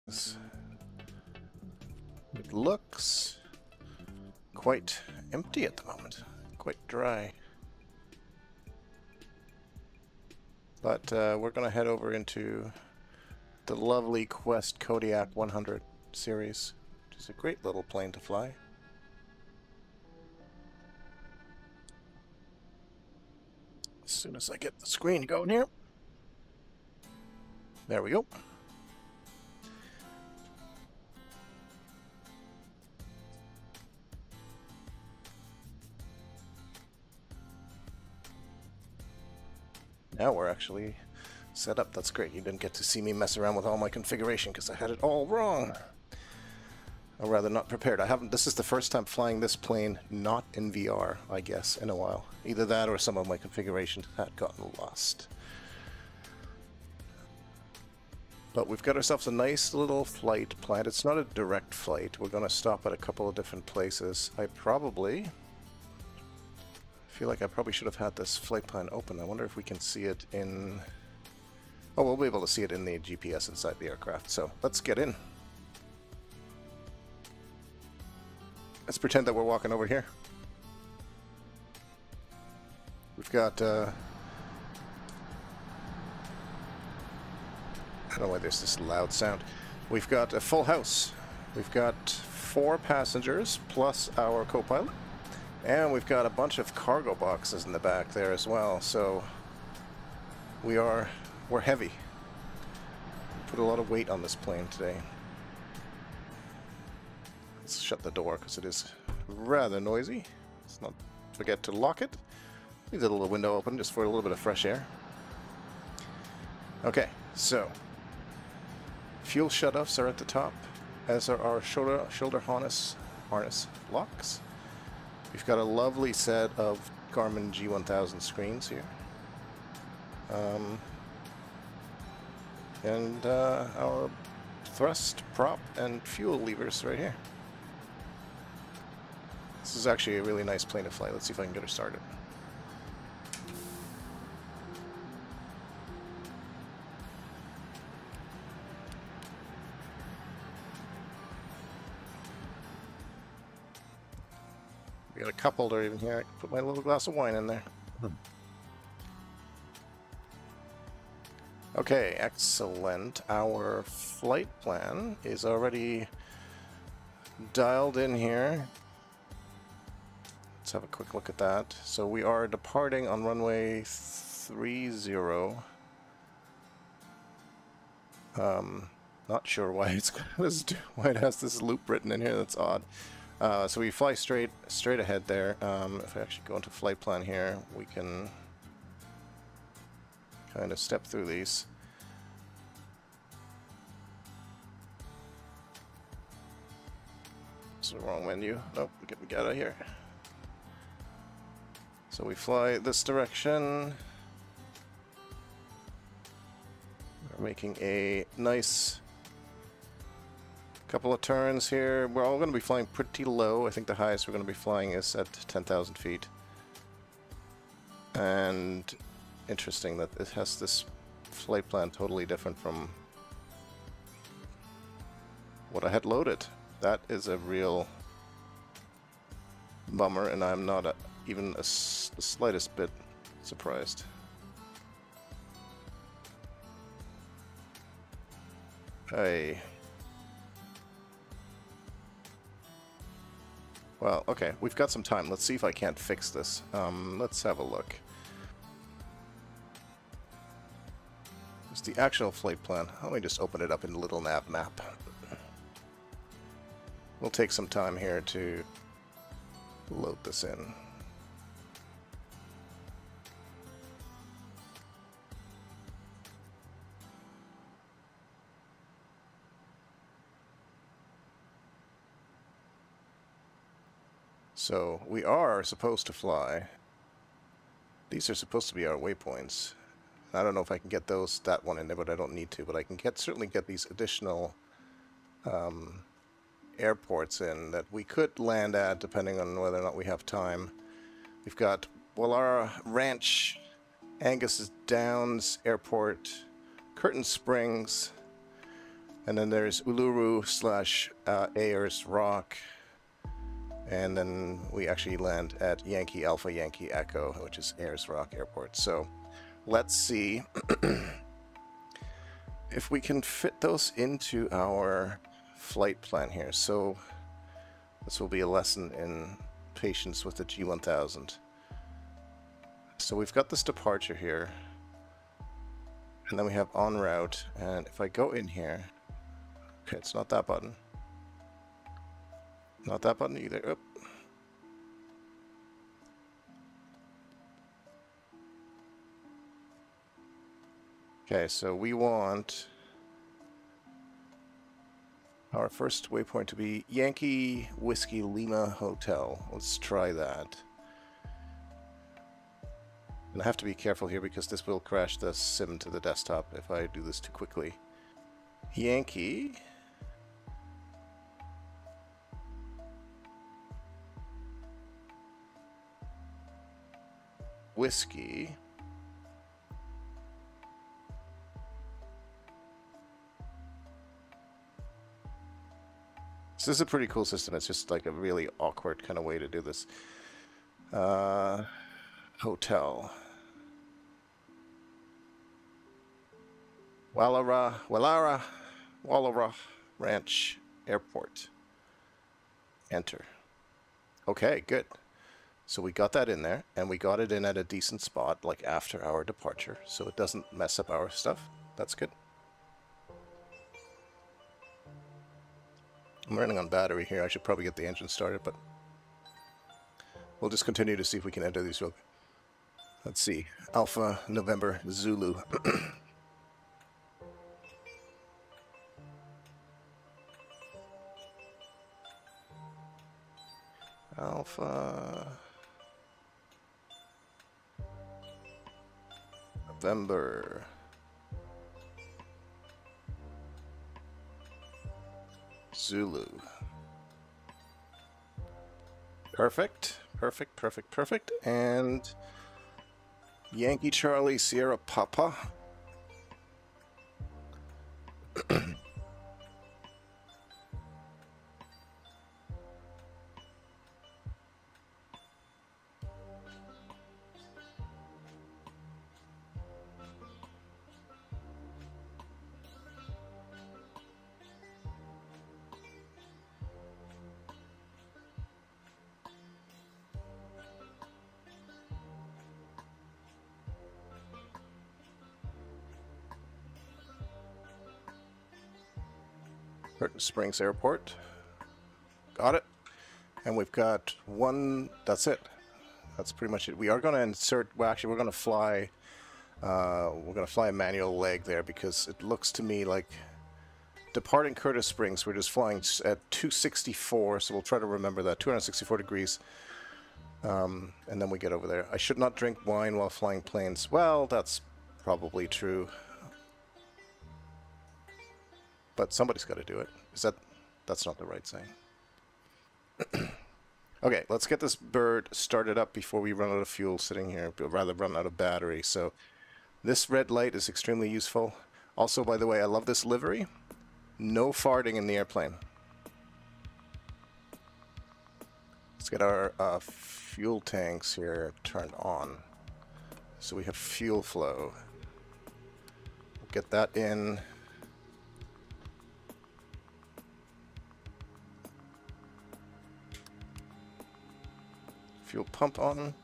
It looks quite empty at the moment, quite dry. But we're going to head over into the lovely Quest Kodiak 100 series, which is a great little plane to fly. As soon as I get the screen going here. There we go. Now we're actually set up. That's great. You didn't get to see me mess around with all my configuration because I had it all wrong. Or rather, not prepared. I haven't. This is the first time flying this plane not in VR, I guess, in a while. Either that or some of my configurations had gotten lost. But we've got ourselves a nice little flight planned. It's not a direct flight. We're going to stop at a couple of different places. I feel like I probably should have had this flight plan open. I wonder if we can see it in... Oh, we'll be able to see it in the GPS inside the aircraft. So let's get in. Let's pretend that we're walking over here. We've got... I don't know why there's this loud sound. We've got a full house. We've got 4 passengers plus our co-pilot. And we've got a bunch of cargo boxes in the back there as well. So we're heavy. We put a lot of weight on this plane today. Let's shut the door because it is rather noisy. Let's not forget to lock it. Leave the little window open just for a little bit of fresh air. Okay, so fuel shutoffs are at the top, as are our shoulder harness locks. We've got a lovely set of Garmin G1000 screens here. And our thrust, prop, and fuel levers right here. This is actually a really nice plane to fly. Let's see if I can get her started. We got a cup holder even here. I can put my little glass of wine in there. Okay, excellent. Our flight plan is already dialed in here. Let's have a quick look at that. So we are departing on runway 30. Not sure why why it has this loop written in here. That's odd. So we fly straight ahead there. If I actually go into flight plan here, we can kind of step through these. It's the wrong menu. Nope, we get out of here. So we fly this direction. We're making a nice couple of turns here. We're all going to be flying pretty low. I think the highest we're going to be flying is at 10,000 feet. And interesting that it has this flight plan totally different from what I had loaded. That is a real bummer, and I'm not even the slightest bit surprised. Hey. Well, okay, we've got some time. Let's see if I can't fix this. Let's have a look. It's the actual flight plan. Let me just open it up in the little nav map. We'll take some time here to load this in. So we are supposed to fly. These are supposed to be our waypoints. I don't know if I can get that one in there, but I don't need to. But I can certainly get these additional airports in that we could land at, depending on whether or not we have time. We've got Wallara Ranch, Angus Downs Airport, Curtin Springs, And then there's Uluru slash Ayers Rock. And then we actually land at Yankee Alpha Yankee Echo, which is Ayers Rock Airport. So let's see if we can fit those into our flight plan here. So this will be a lesson in patience with the G1000. So we've got this departure here, and then we have en route, and if I go in here, okay, it's not that button. Not that button either. Oop. Okay, so we want our first waypoint to be Yankee Whiskey Lima Hotel. Let's try that. And I have to be careful here because this will crash the sim to the desktop if I do this too quickly. Yankee Whiskey So this is a pretty cool system. It's just like a really awkward kind of way to do this. Hotel. Wallara Ranch Airport. Enter. Okay, good. So we got that in there, and we got it in at a decent spot, like after our departure, so it doesn't mess up our stuff. That's good. I'm running on battery here. I should probably get the engine started, but we'll just continue to see if we can enter these real quick. Let's see. Alpha November Zulu. Alpha November Zulu. Perfect, perfect, perfect, perfect. And Yankee Charlie Sierra Papa. Curtin Springs Airport. Got it. And we've got one, that's it. That's pretty much it. We are going to insert, well actually we're going to fly a manual leg there because it looks to me like departing Curtis Springs, we're just flying at 264, so we'll try to remember that, 264 degrees. And then we get over there. I should not drink wine while flying planes. Well, that's probably true. But somebody's got to do it. That's not the right saying. Okay, let's get this bird started up before we run out of fuel sitting here, or rather run out of battery. So this red light is extremely useful. Also, by the way, I love this livery. No farting in the airplane. Let's get our fuel tanks here turned on. So we have fuel flow. We'll get that in. Fuel pump on.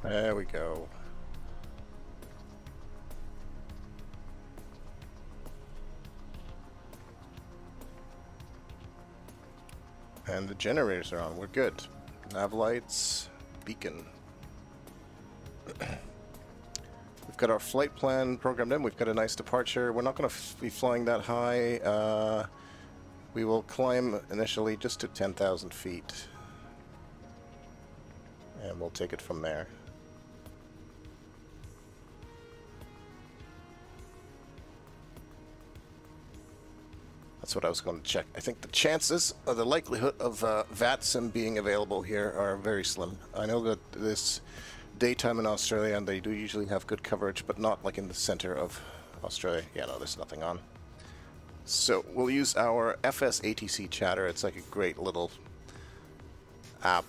There we go. And the generators are on. We're good. Nav lights, beacon. We've got our flight plan programmed in. We've got a nice departure. We're not going to be flying that high. We will climb initially just to 10,000 feet. And we'll take it from there. That's what I was going to check. I think the chances, or the likelihood of VATSIM being available here are very slim. I know that this daytime in Australia, and they do usually have good coverage, but not like in the center of Australia. Yeah, no, there's nothing on. So we'll use our FS-ATC chatter. It's like a great little app.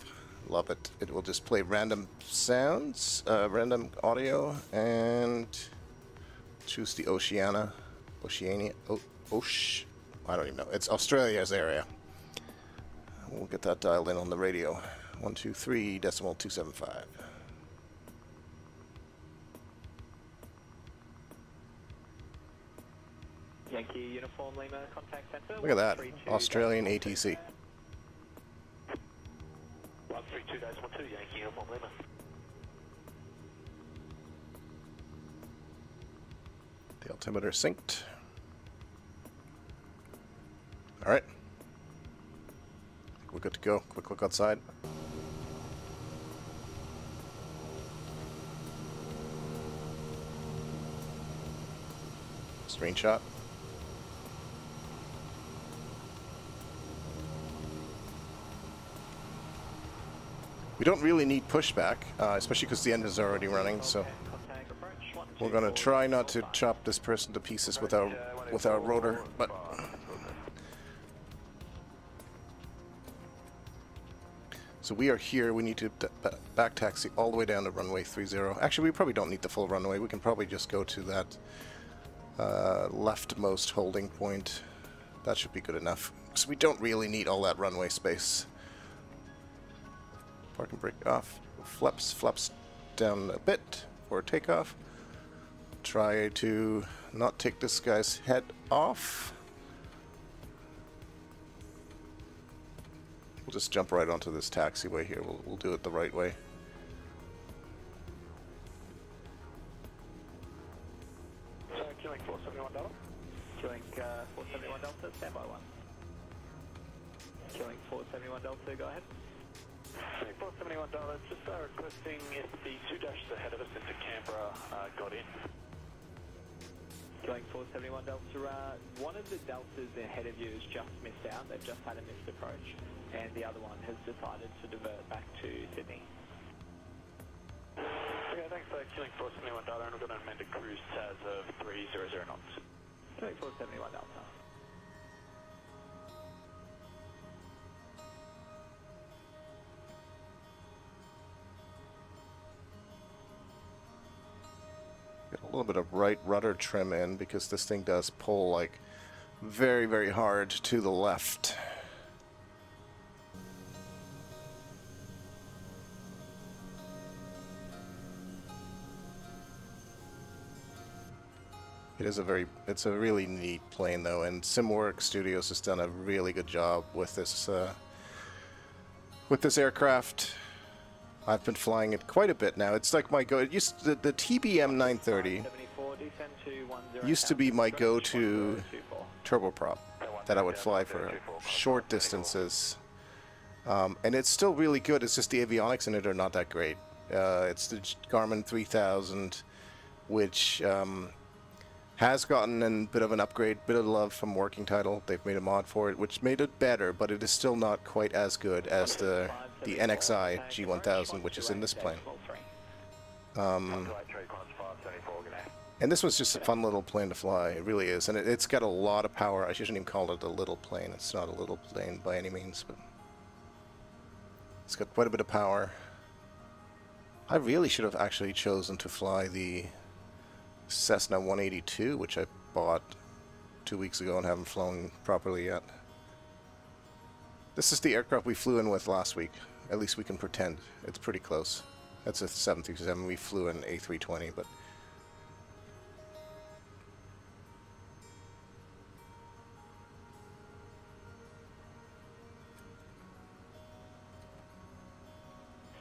Love it. It will just play random sounds, random audio, and choose the Oceania. I don't even know. It's Australia's area. We'll get that dialed in on the radio. 123.275. Yankee Uniform Lima Contact Center. Look at that. Australian ATC. 132.12 Yankee Uniform Lima. The altimeter synced. Alright. We're good to go. Quick look outside. Screenshot. We don't really need pushback, especially because the engine is already running, so we're going to try not to chop this person to pieces with our rotor, but so we are here. We need to back taxi all the way down to runway 30. Actually, we probably don't need the full runway. We can probably just go to that leftmost holding point. That should be good enough. So we don't really need all that runway space. Park and brake off. Flaps down a bit for takeoff. Try to not take this guy's head off. We'll just jump right onto this taxiway here. We'll do it the right way. So, killing 471 Delta. Killing 471 Delta, stand by 1. Killing 471 Delta, go ahead. 471 Delta, just requesting if the 2 dashes ahead of us into Canberra got in. Killing 471 Delta, one of the Deltas ahead of you has just missed out. They've just had a missed approach, and the other one has decided to divert back to Sydney. Okay, thanks for killing 471 Delta, and we're going to amend a cruise TAS of 300 knots. Killing 471 Delta. Get a little bit of right rudder trim in because this thing does pull like very, very hard to the left. It's a really neat plane though, and SimWorks Studios has done a really good job with this aircraft. I've been flying it quite a bit now. It's like my go. It used to, the TBM 930 used to be my go-to turboprop that I would fly for short distances, and it's still really good. It's just the avionics in it are not that great. It's the Garmin 3000, which has gotten a bit of an upgrade, bit of love from Working Title. They've made a mod for it, which made it better, but it is still not quite as good as the NXI G1000, which is in this plane. And this was just a fun little plane to fly. It really is, and it's got a lot of power. I shouldn't even call it a little plane. It's not a little plane by any means, but it's got quite a bit of power. I really should have actually chosen to fly the Cessna 182, which I bought 2 weeks ago and haven't flown properly yet. This is the aircraft we flew in with last week. At least we can pretend. It's pretty close. That's a 737. We flew an A320, but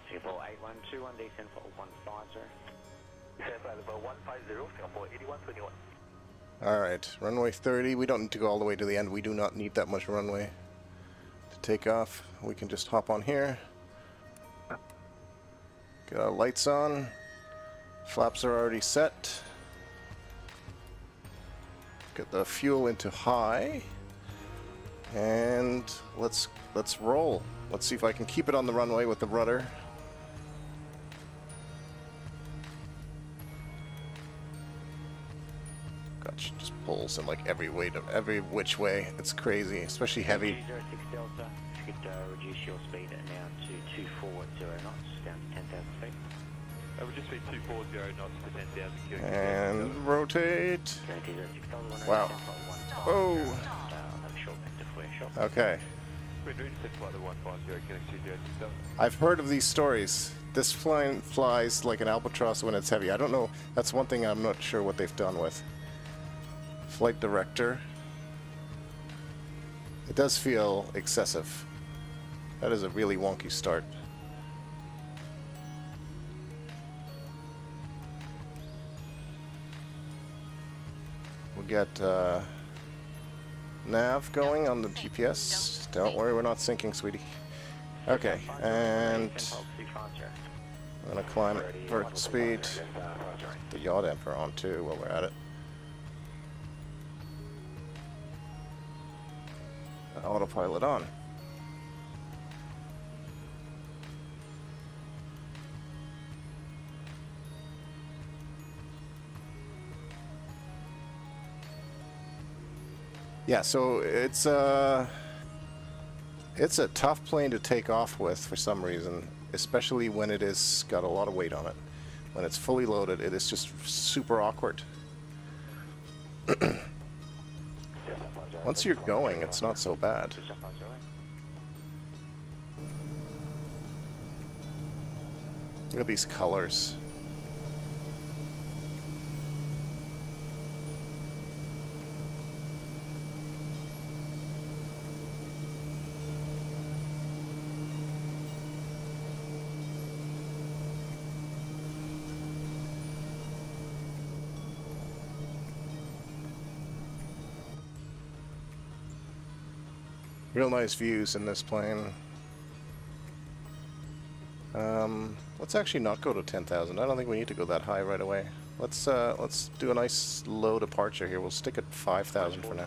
Singapore 8121, descend for 150. alright, runway 30. We don't need to go all the way to the end. We do not need that much runway to take off. We can just hop on here. Get our lights on. Flaps are already set. Get the fuel into high. And let's roll. Let's see if I can keep it on the runway with the rudder. Gosh, just pulls in like every which way. It's crazy, especially heavy. 206 Delta, if you could reduce your speed now to 240 knots, down to 10,000 feet. That would just be 240 knots to 10,000 km. And rotate. Wow. Oh. Okay. I've heard of these stories. This plane flies like an albatross when it's heavy. I don't know. That's one thing I'm not sure what they've done with. Flight director. It does feel excessive. That is a really wonky start. We'll get nav going on the GPS. Don't worry, we're not sinking, sweetie. Okay, and I'm gonna climb at vert speed. The yaw damper on too while we're at it. Autopilot on. Yeah, so it's a tough plane to take off with for some reason, especially when it is got a lot of weight on it. When it's fully loaded, it is just super awkward. Once you're going, it's not so bad. Look at these colors. Real nice views in this plane. Let's actually not go to 10,000. I don't think we need to go that high right away. Let's do a nice low departure here. We'll stick at 5,000 for now.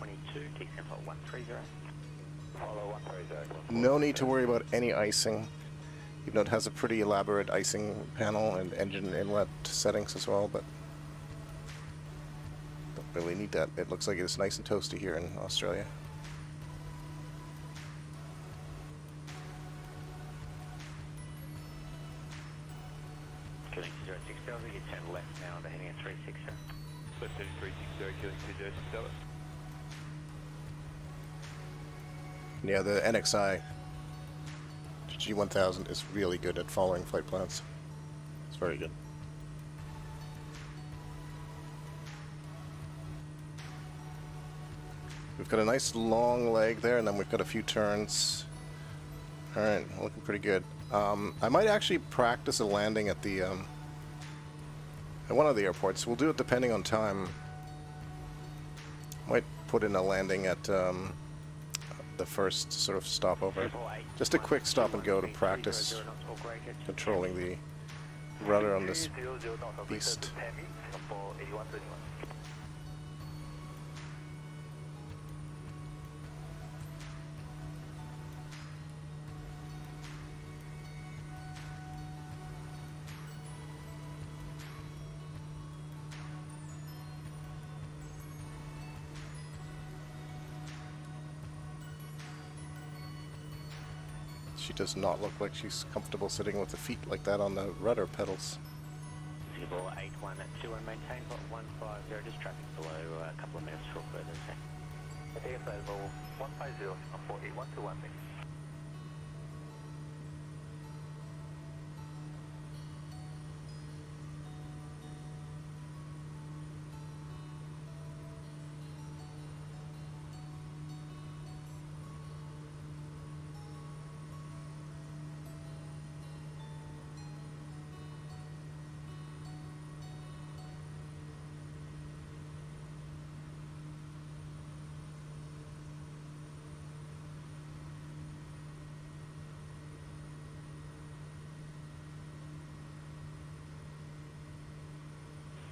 No need to worry about any icing, even though it has a pretty elaborate icing panel and engine inlet settings as well, but don't really need that. It looks like it's nice and toasty here in Australia. Yeah, the NXI G1000 is really good at following flight plans. It's very good. We've got a nice long leg there, and then we've got a few turns. Alright, looking pretty good. I might actually practice a landing at the at one of the airports. We'll do it depending on time. Might put in a landing at the first sort of stopover. Just a quick stop and go to practice controlling the rudder on this beast. She does not look like she's comfortable sitting with the feet like that on the rudder pedals. Singapore 81 at 21, maintain 150, just traffic below a couple of minutes for further check. Okay, so 150, 48121.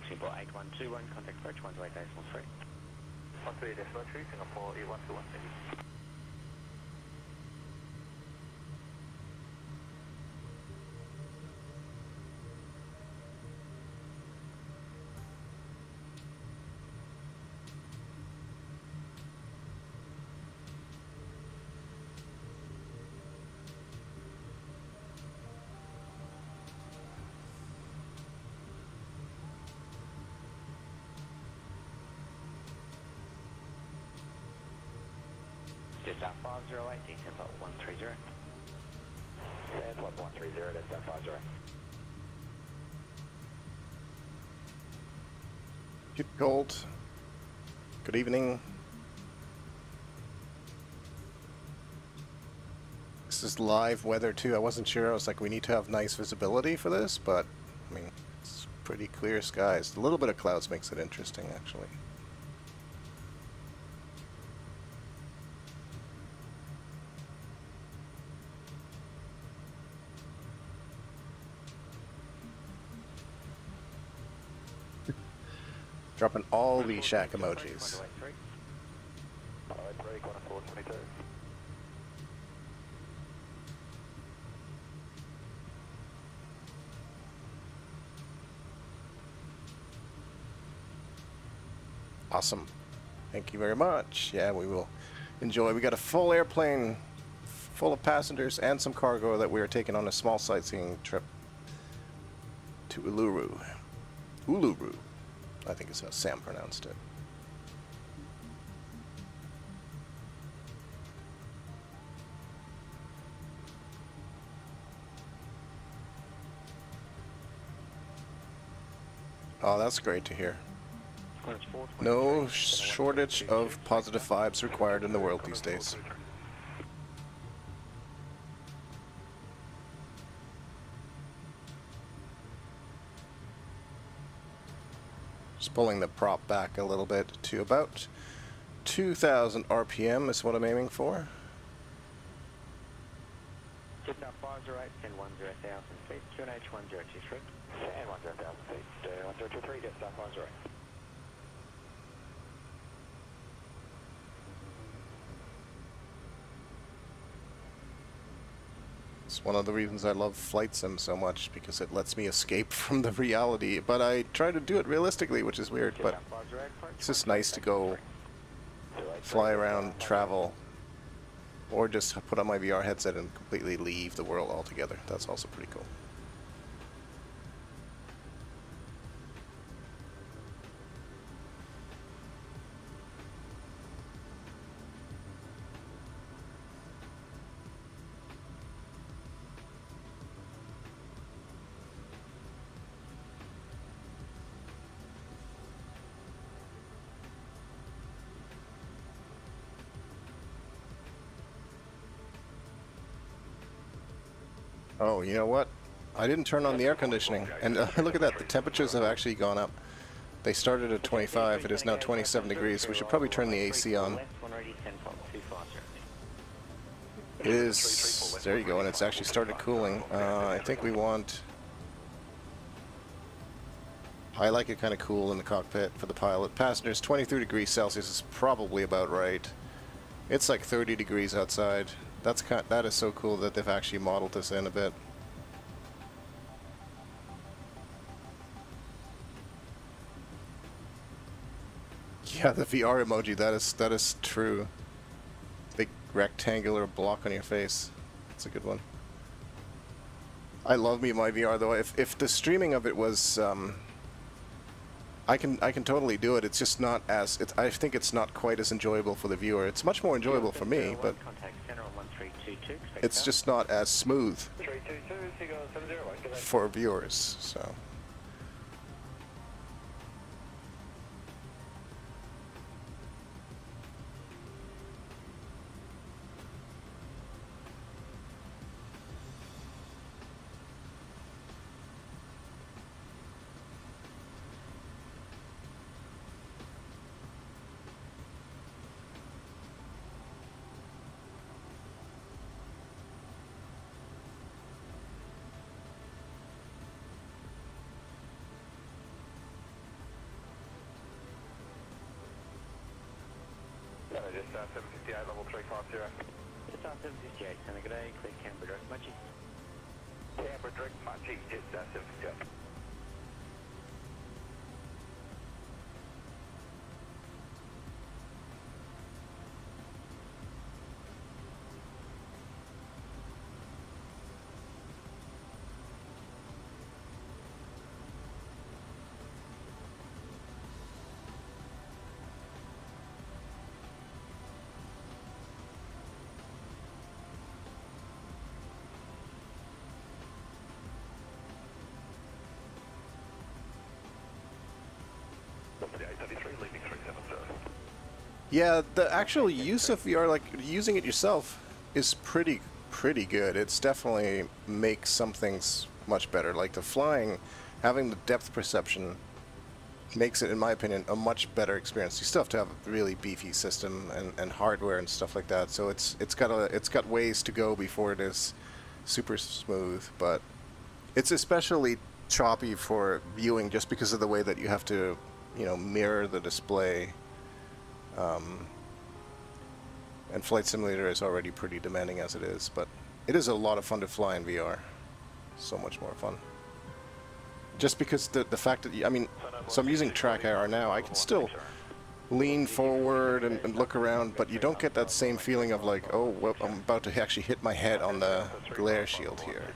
Singapore 8121, contact approach 128.3. 138.3, Singapore 8121, Jetstar 508, descend flight 130. Descend flight 130, Jetstar 508. Keep cold. Good evening. This is live weather too. I wasn't sure. I was like, we need to have nice visibility for this, but I mean, it's pretty clear skies. A little bit of clouds makes it interesting, actually. Dropping all the shack emojis. Awesome. Thank you very much. Yeah, we will enjoy. We got a full airplane full of passengers and some cargo that we are taking on a small sightseeing trip to Uluru. Uluru, I think is how Sam pronounced it. Oh, that's great to hear. No shortage of positive vibes required in the world these days. Just pulling the prop back a little bit to about 2,000 RPM is what I'm aiming for. Jetstar 508, send 10,000 feet, QNH 1023. Send 10,000 feet, 1023, Jetstar 508. It's one of the reasons I love flight sim so much, because it lets me escape from the reality, but I try to do it realistically, which is weird, but it's just nice to go fly around, travel, or just put on my VR headset and completely leave the world altogether. That's also pretty cool. Oh, you know what? I didn't turn on the air conditioning, and look at that, the temperatures have actually gone up. They started at 25, it is now 27 degrees. We should probably turn the AC on. It is, there you go, and it's actually started cooling. I think we want, I like it kind of cool in the cockpit for the pilot. Passengers, 23 degrees Celsius is probably about right. It's like 30 degrees outside. That is so cool that they've actually modeled this in a bit. Yeah, the VR emoji, that is true. Big rectangular block on your face. That's a good one. I love me my VR though. If the streaming of it was I can totally do it. It's just not as I think it's not quite as enjoyable for the viewer. It's much more enjoyable for me, but it's just not as smooth for viewers. So. Jetstar 758, level 350. Jetstar 758, Santa good day, clear Canberra direct Muchie. Canberra direct Muchie, Jetstar 758. Yeah, the actual use of VR, like using it yourself, is pretty good. It's definitely makes some things much better. Like the flying, having the depth perception makes it, in my opinion, a much better experience. You still have to have a really beefy system and hardware and stuff like that. So it's got ways to go before it is super smooth. But it's especially choppy for viewing just because of the way that you have to, you know, mirror the display. And Flight Simulator is already pretty demanding as it is, but it is a lot of fun to fly in VR. So much more fun. Just because the fact that, I mean, so I'm using track IR now, I can still lean forward and look around, but you don't get that same feeling of like, oh, well, I'm about to actually hit my head on the glare shield here.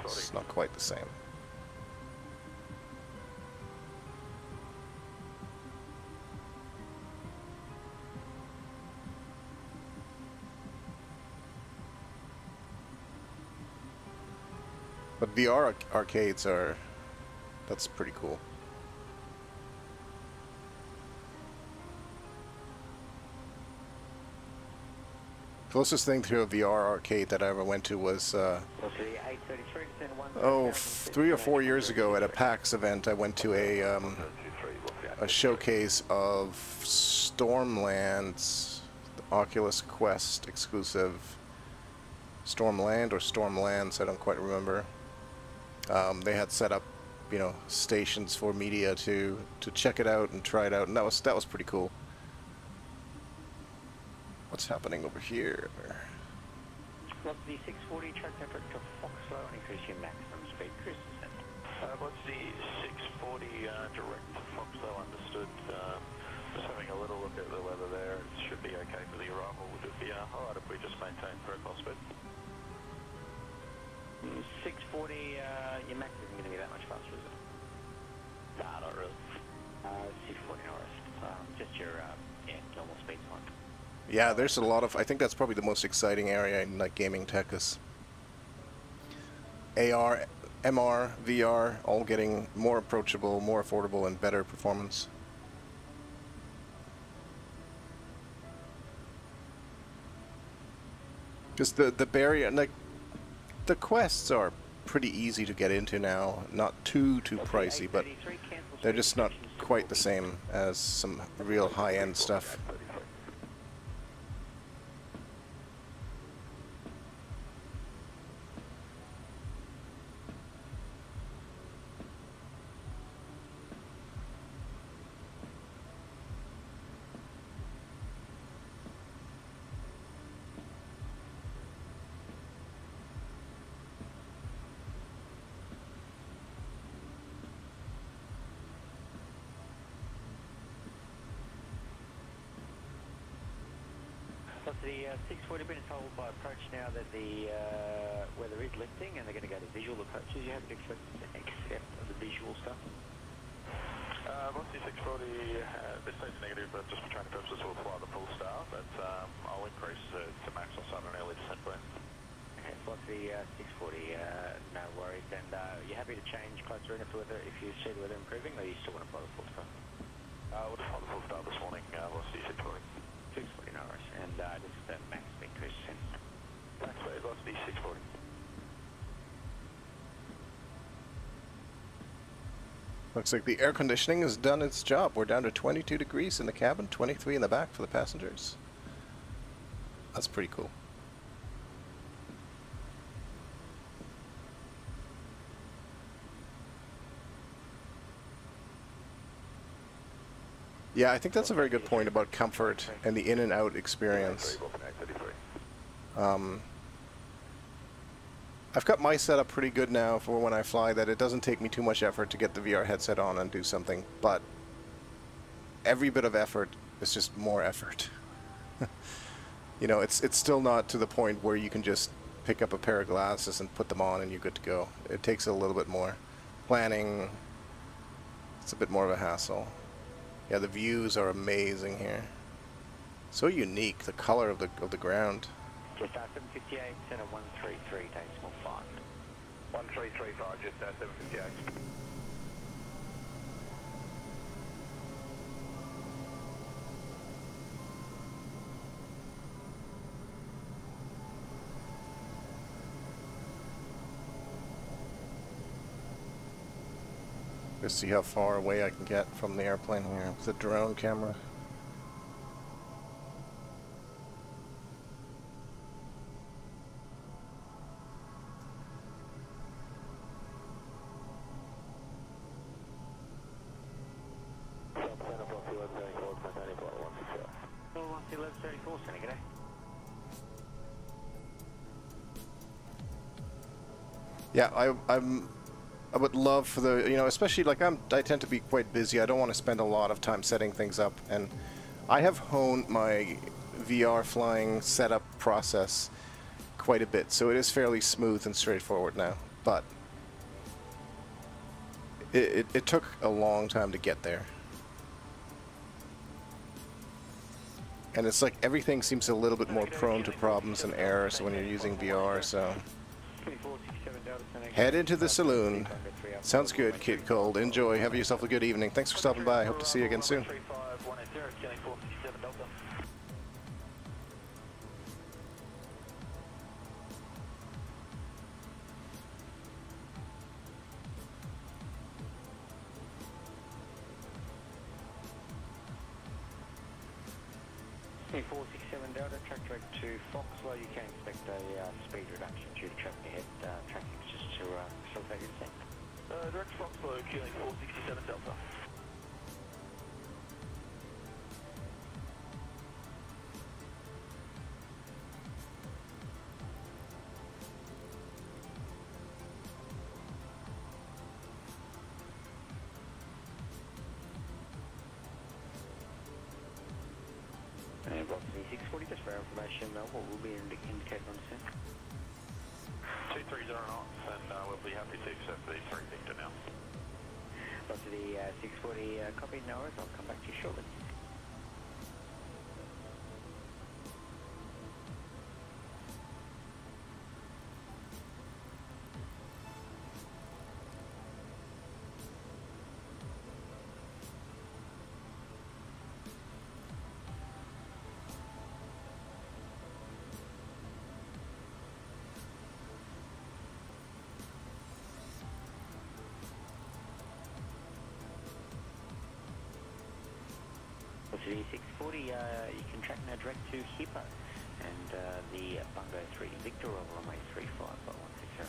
It's not quite the same. But VR arcades are, that's pretty cool. Closest thing to a VR arcade that I ever went to was, 3 or 4 years ago at a PAX event. I went to a showcase of Stormland's, the Oculus Quest exclusive, Stormland or Stormlands, I don't quite remember. They had set up, you know, stations for media to check it out and try it out, and that was pretty cool. What's happening over here? What's the 640 track effort to Foxlow and increase your maximum speed, Chris? What's the 640 direct to Foxlow, understood? Just having a little look at the weather there. It should be okay for the arrival. Would it be alright if we just maintain profile speed? 640, your max isn't going to be that much faster, is it? Nah, not really. 640 hours. Just your normal speed time. Yeah, there's a lot of, I think that's probably the most exciting area in like gaming tech is AR, MR, VR, all getting more approachable, more affordable, and better performance. Just the barrier, like, the quests are pretty easy to get into now, not too pricey, but they're just not quite the same as some real high-end stuff. The 640 been told by approach now that the weather is lifting and they're going to go to visual approaches. You have to accept the visual stuff. What's the 640? This stays negative, but just for training purposes, we'll fly the full star. But I'll increase to max or sun an early descent plan. Okay, so what's the 640? No worries. And you're happy to change closer in if you see the weather improving, or you still want to fly the full star? We'll just fly the full star this morning. What's the 640? 640 hours, and this is the max increase in. Max speed, what's the 640? Looks like the air conditioning has done its job. We're down to 22 degrees in the cabin, 23 in the back for the passengers. That's pretty cool. Yeah, I think that's a very good point about comfort and the in and out experience. I've got my setup pretty good now for when I fly, that it doesn't take me too much effort to get the VR headset on and do something, but every bit of effort is just more effort. You know, it's still not to the point where you can just pick up a pair of glasses and put them on and you're good to go. It takes a little bit more planning. It's a bit more of a hassle. Yeah, the views are amazing here. So unique, the color of the ground. Just 758, center 133, decimal 5. 1335, just 758. Let's see how far away I can get from the airplane here with the drone camera. Yeah, I would love for the, you know, especially like I tend to be quite busy. I don't want to spend a lot of time setting things up, and I have honed my VR flying setup process quite a bit, so it is fairly smooth and straightforward now. But it took a long time to get there. And it's like everything seems a little bit more prone to problems and errors when you're using VR, so... Head into the saloon. Sounds good, Kid Cold. Enjoy. Have yourself a good evening. Thanks for stopping by. Hope to see you again soon. Delta, track direct to Foxlow. You can expect a speed reduction due to traffic ahead. Tracking just to facilitate your descent. Direct Foxlow, killing 467 Delta. Approximately 640, just for our information, what will be indicated on descent? 230 knots, and we'll be happy to accept the 3 Victor now. Up to the 640, copy, no worries, I'll come back to you shortly. To the 640, you can track now direct to Hippo and the Bungo 3 Victor over runway 35 by 160.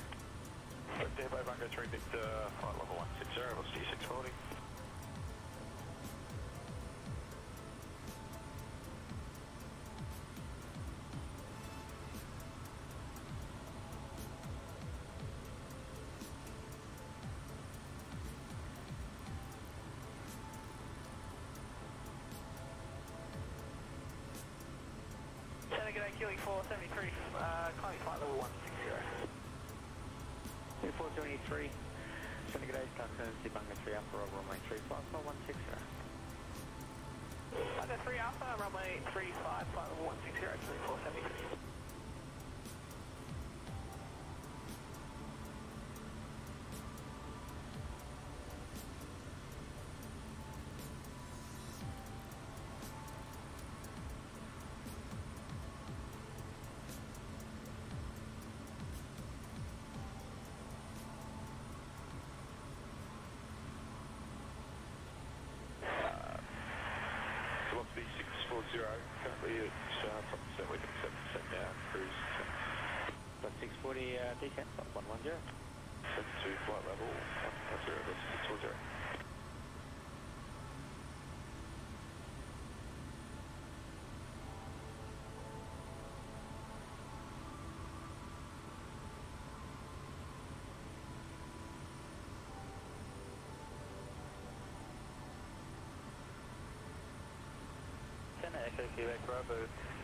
Direct to Hippo, Bungo 3 Victor, flight level 160, what's T640? Killing 473, climbing flight level 160. 473, sending good day, Curtin, Bungo 3 Alpha over runway 35 by 160. Bungo 3 Alpha, runway 35, flight level 160, killing 473. Currently it's set, we can set down, cruise. Plus 640, decant, 110. Set to flight level 110, that's 640. Echo Quebec Bravo,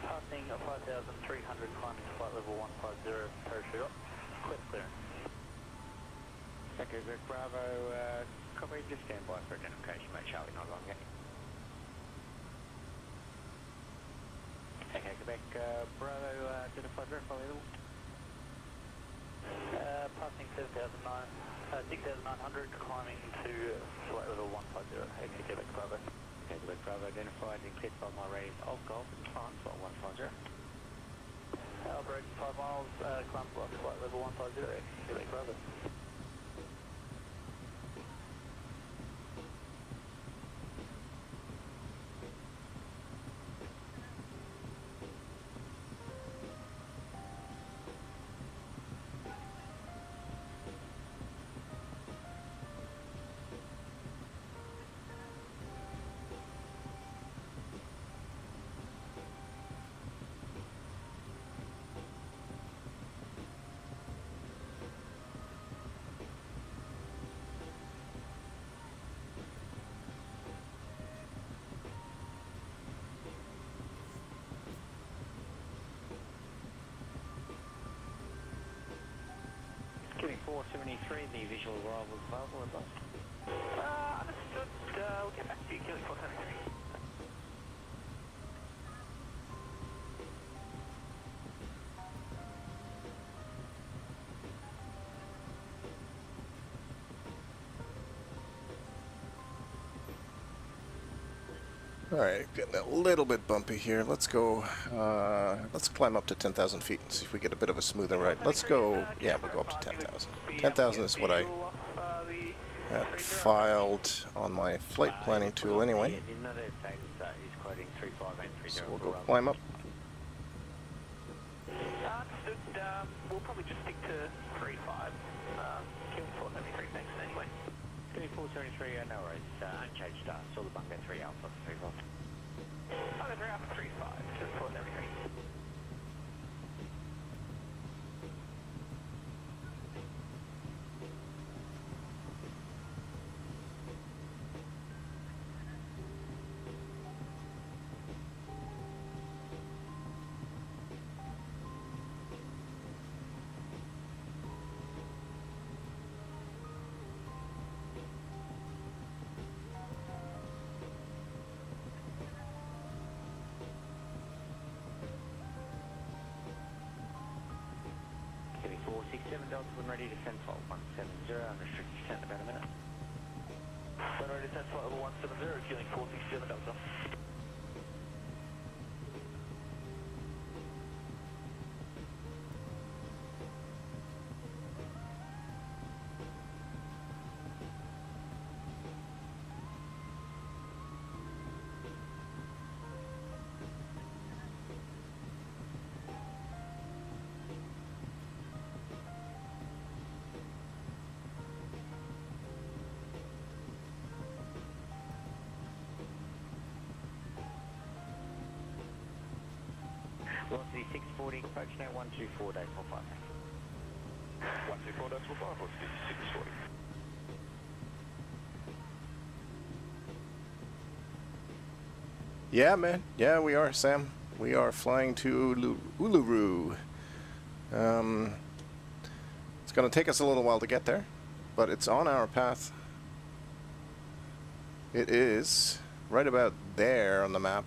passing 5,300, climbing to flight level 150, parachute up, Quest clearance. Echo Quebec Bravo, copy, just stand by for identification, mate. Charlie, not long yet. Echo Quebec Bravo, identified verify level. Passing 6,900, climbing to flight level 150, Echo Quebec Bravo. Okay, Quebec Bravo identified and cleared by my radius of Golf in France, flight 150. Albert 5 miles, climb to flight level 150, Quebec Bravo. 6473, the visual arrival is available, advice. Understood. We'll get back to you, killing 473. Alright, getting a little bit bumpy here. Let's go, let's climb up to 10,000 feet and see if we get a bit of a smoother ride. Let's go, yeah, we'll go up to 10,000. 10,000 is what I had filed on my flight planning tool anyway. So we'll go climb up. Understood. We'll probably just stick to 3-5. Killing 473 next anyway. 3473, no worries. Unchanged start. Saw the bunker 3 Alpha 35. Bunker 3 Alpha 35, killing 473. Heavy 467 Delta, when ready to send flight 170, unrestricted descent about a minute. When ready to send flight level 170, killing 467 Delta. Velocity 640, approach now 124, days 45. 124, that's 45, what's the 640? Yeah, man. Yeah, we are, Sam. We are flying to Uluru. It's going to take us a little while to get there, but it's on our path. It is right about there on the map.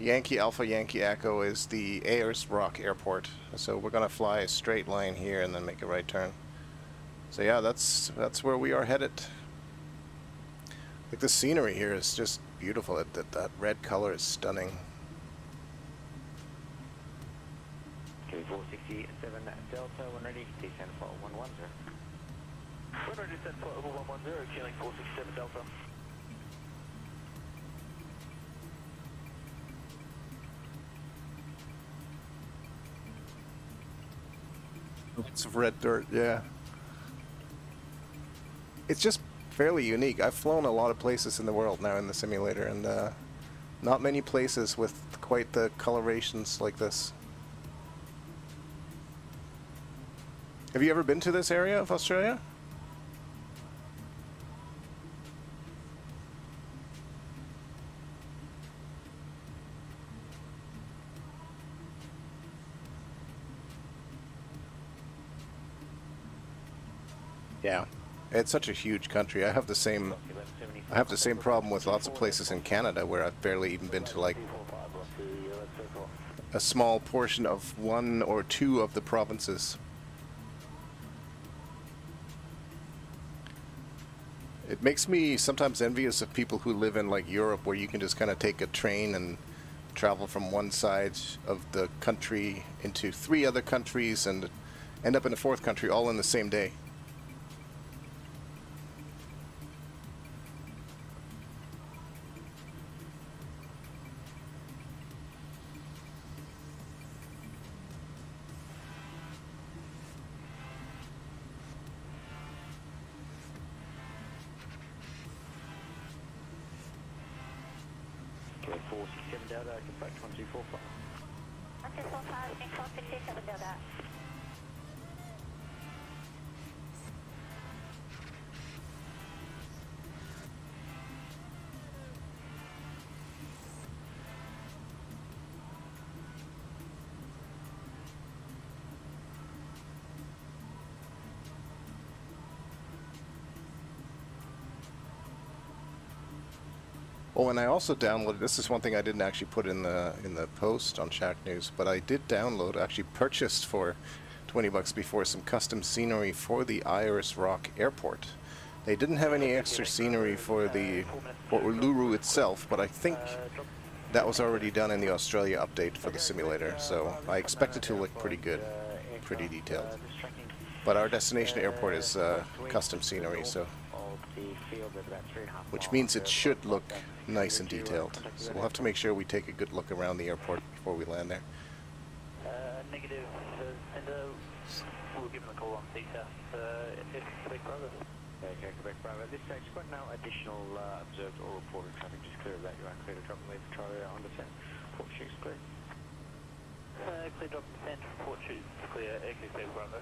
Yankee Alpha Yankee Echo is the Ayers Rock airport, so we're going to fly a straight line here and then make a right turn. So yeah, that's where we are headed. Like, the scenery here is just beautiful. That red color is stunning. Okay, 467 Delta, when ready, descend flight 110. When ready to send flight level 110, killing 467 Delta. Lots of red dirt, yeah. It's just fairly unique. I've flown a lot of places in the world now in the simulator, and not many places with quite the colorations like this. Have you ever been to this area of Australia? Yeah, it's such a huge country. I have the same problem with lots of places in Canada where I've barely even been to like a small portion of one or two of the provinces. It makes me sometimes envious of people who live in like Europe, where you can just kind of take a train and travel from one side of the country into 3 other countries and end up in a 4th country all in the same day. Okay, 467 Delta, approach 124 flight. 124, 467 Delta. Oh, and I also downloaded, this is one thing I didn't actually put in the post on Shacknews, but I did download, actually purchased for 20 bucks before, some custom scenery for the Ayers Rock airport. They didn't have any extra scenery for Uluru itself, but I think that was already done in the Australia update for the simulator, so I expect it to look pretty good, pretty detailed. But our destination airport is custom scenery, so which means it should look nice and detailed. So we'll have to make sure we take a good look around the airport before we land there. Negative, Sender, we'll give them a call on CSAF, Quebec Bravo. Okay, Quebec Bravo. At this stage, got no additional observed or reported traffic, just clear of that. You are clear to drop and leave for Charlie on descent. Port Shoes clear. Clear drop and descent, Port Shoes clear, Quebec Bravo.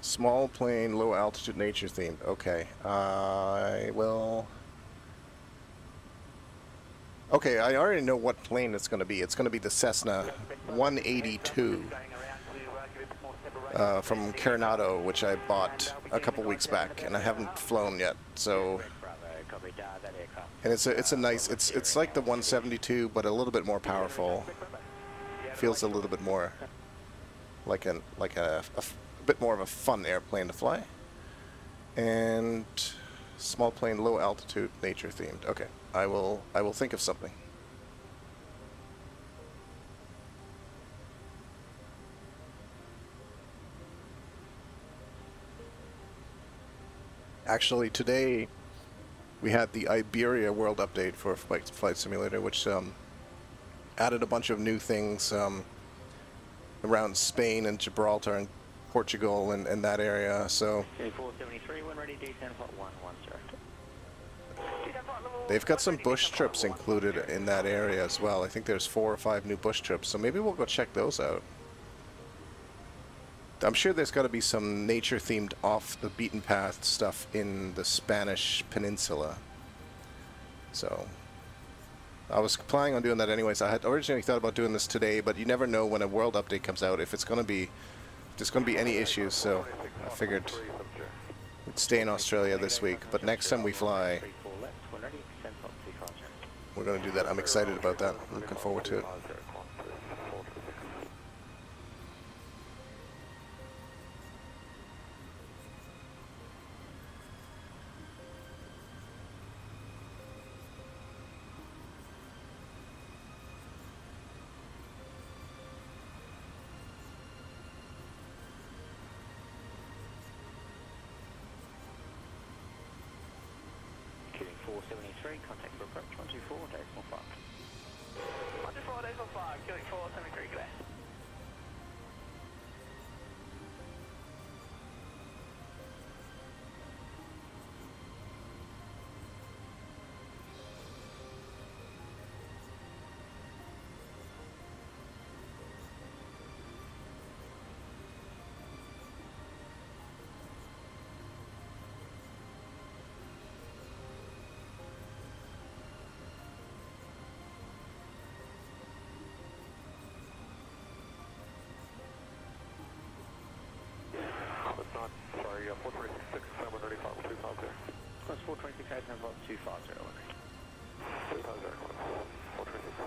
Small plane, low altitude, nature themed. Okay, I will. Okay, I already know what plane it's going to be. It's going to be the Cessna 182 from Coronado, which I bought a couple weeks back, and I haven't flown yet. So, and it's a nice. It's like the 172, but a little bit more powerful. Feels a little bit more like a bit more of a fun airplane to fly. And Small plane, low altitude, nature themed. Okay, I will think of something. Actually, today we had the Iberia World Update for Flight Simulator, which added a bunch of new things around Spain and Gibraltar and Portugal and that area. So 473, when ready, descend for 110. they've got some bush trips included in that area as well. I think there's 4 or 5 new bush trips, so maybe we'll go check those out. I'm sure there's got to be some nature-themed, off-the-beaten-path stuff in the Spanish Peninsula. So I was planning on doing that anyways. I had originally thought about doing this today, but you never know when a world update comes out if there's going to be any issues. So I figured we'd stay in Australia this week. But next time we fly, we're going to do that. I'm excited about that. I'm looking forward to it. Killing 473, contact for approach 124, decimal 5. 124, decimal 5, killing 473, clear. Sorry, 426, 735, 250. Plus 426, 250. 250, 426.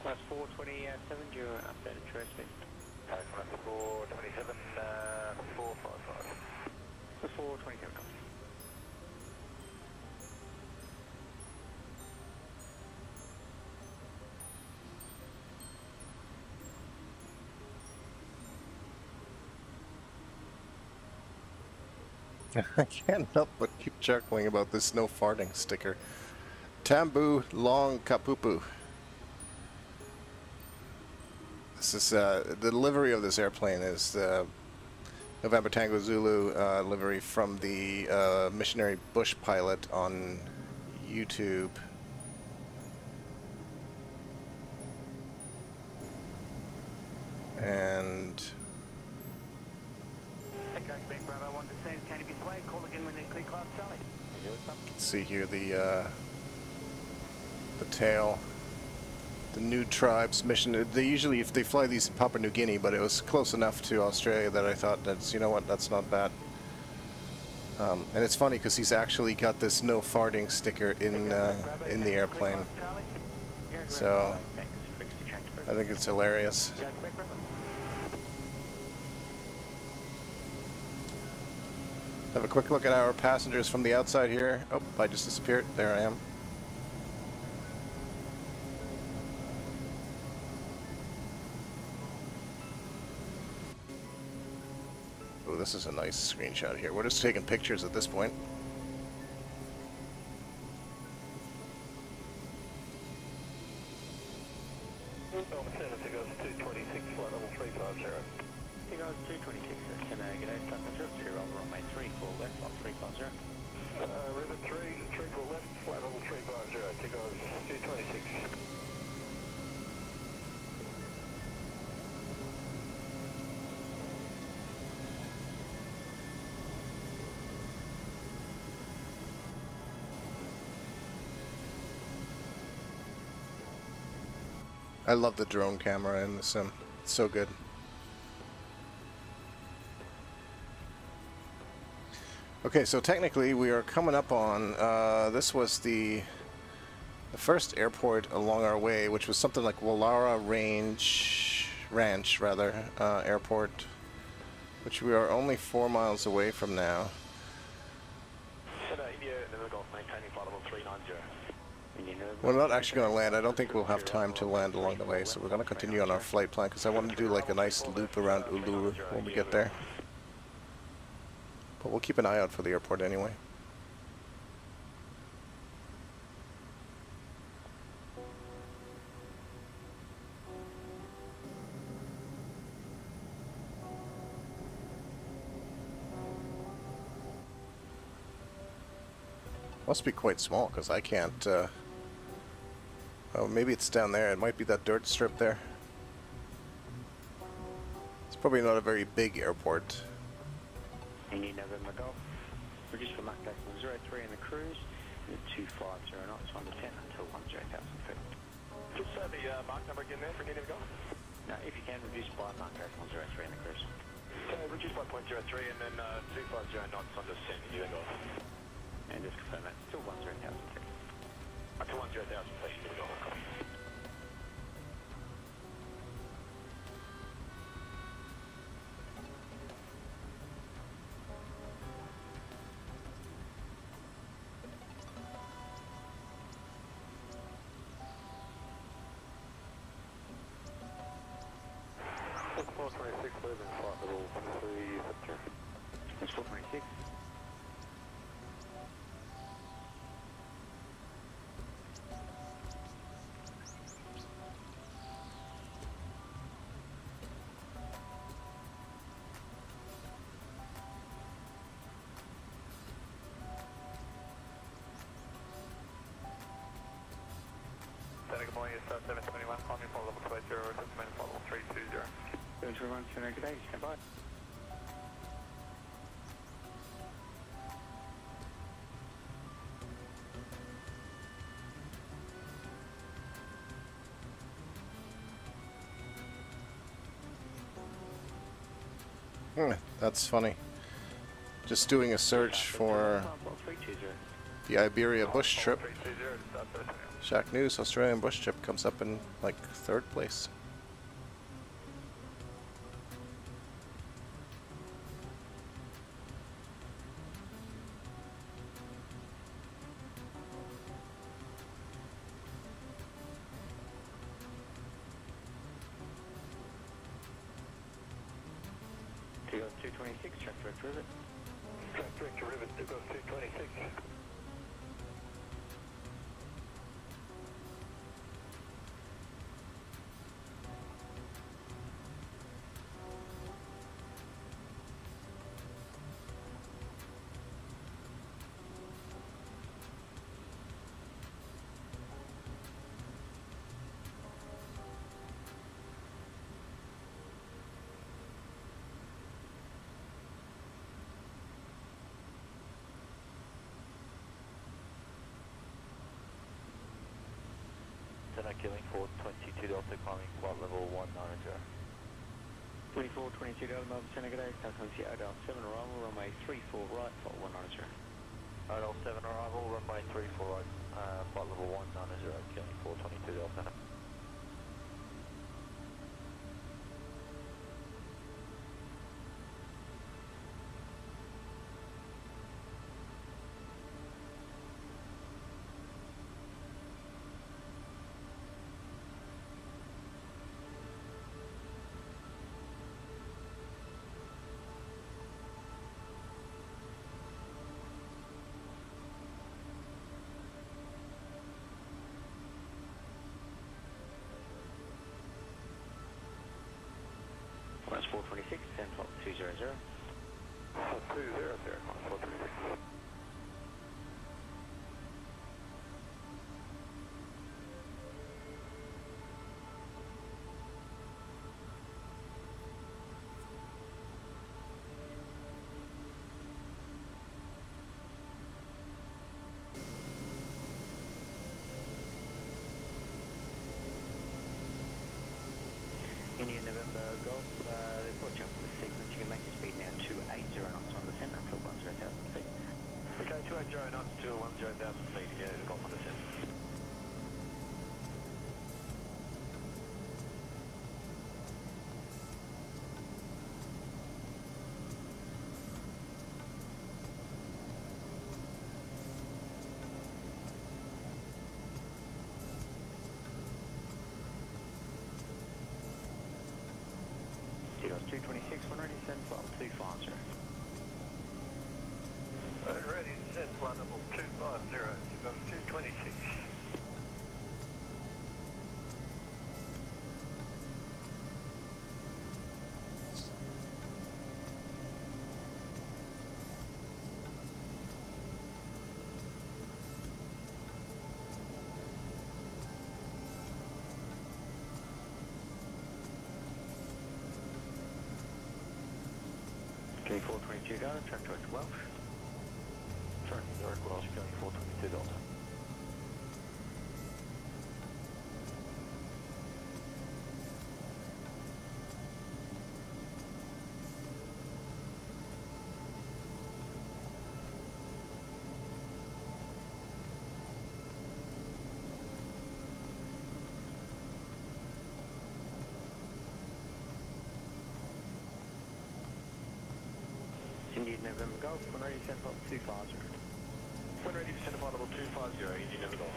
Plus 427, you're updated airspeed. Class 427, 455. Plus 427, copy. I can't help but keep chuckling about this no farting sticker. Tambu Long Kapupu. This is the livery of this airplane is the November Tango Zulu livery from the Missionary Bush Pilot on YouTube. And you can see here the tail. The New Tribes mission. They usually, if they fly these in Papua New Guinea, but it was close enough to Australia that I thought that's, you know what, that's not bad. And it's funny because he's actually got this no farting sticker in the airplane. So I think it's hilarious. Have a quick look at our passengers from the outside here. Oh, I just disappeared. There I am. Oh, this is a nice screenshot here. We're just taking pictures at this point. I love the drone camera in the sim. It's so good. Okay, so technically we are coming up on, this was the first airport along our way, which was something like Wallara Ranch, airport, which we are only 4 miles away from now. We're not actually going to land. I don't think we'll have time to land along the way, so we're going to continue on our flight plan because I want to do like a nice loop around Uluru when we get there. But we'll keep an eye out for the airport anyway. Must be quite small because I can't. Oh, maybe it's down there. It might be that dirt strip there. It's probably not a very big airport. Indian November Golf. Reduce for Mark Decimal 03 in the cruise. 250 knots on the 10 until 10,000 feet. Just the mark number again there for Indian Golf. No, if you can, reduce by Mark Decimal 03 in the cruise. So reduce by 0.03 and then 250 knots on the 10 Indian Golf. And just confirm that, still 10,000 feet. Up to 10,000 feet, Indian Golf. That's 426, moving flight level 3 September. That's 426. Good morning, it's 721, climbing for level 20, recommend level 320. 721, good day, stand by. That's funny. Just doing a search for the Iberia bush trip. Shacknews, Australian bush trip comes up in like 3rd place. Two goes 226, track direct rivet. Track direct rivet, 2 goes 226. Killing for 22 Delta climbing flight level 190. 24, 22 Delta, Melbourne Center, good day, Falcon Sierra 7 arrival, runway 34 right, flight 190. Adel 7 arrival, runway 34 right, flight level 190, killing for 22 Delta. That's 426, 10 flight 200. 200, 426. Indian November Golf, report jump to the sequence. You can make your speed now 280 knots on the center until 10,000 feet. Okay, 280 knots to 10,000 feet again, golf on descent. Seagulls 226, 187, flight 250. Ready to set flight level 250, Seagulls 226. Okay, 422 Delta, track towards Welsh. Turn direct Welsh, going 422 Delta. Indian November Golf, when ready, send flight 250. When ready to send flight level 250, Indian November Golf.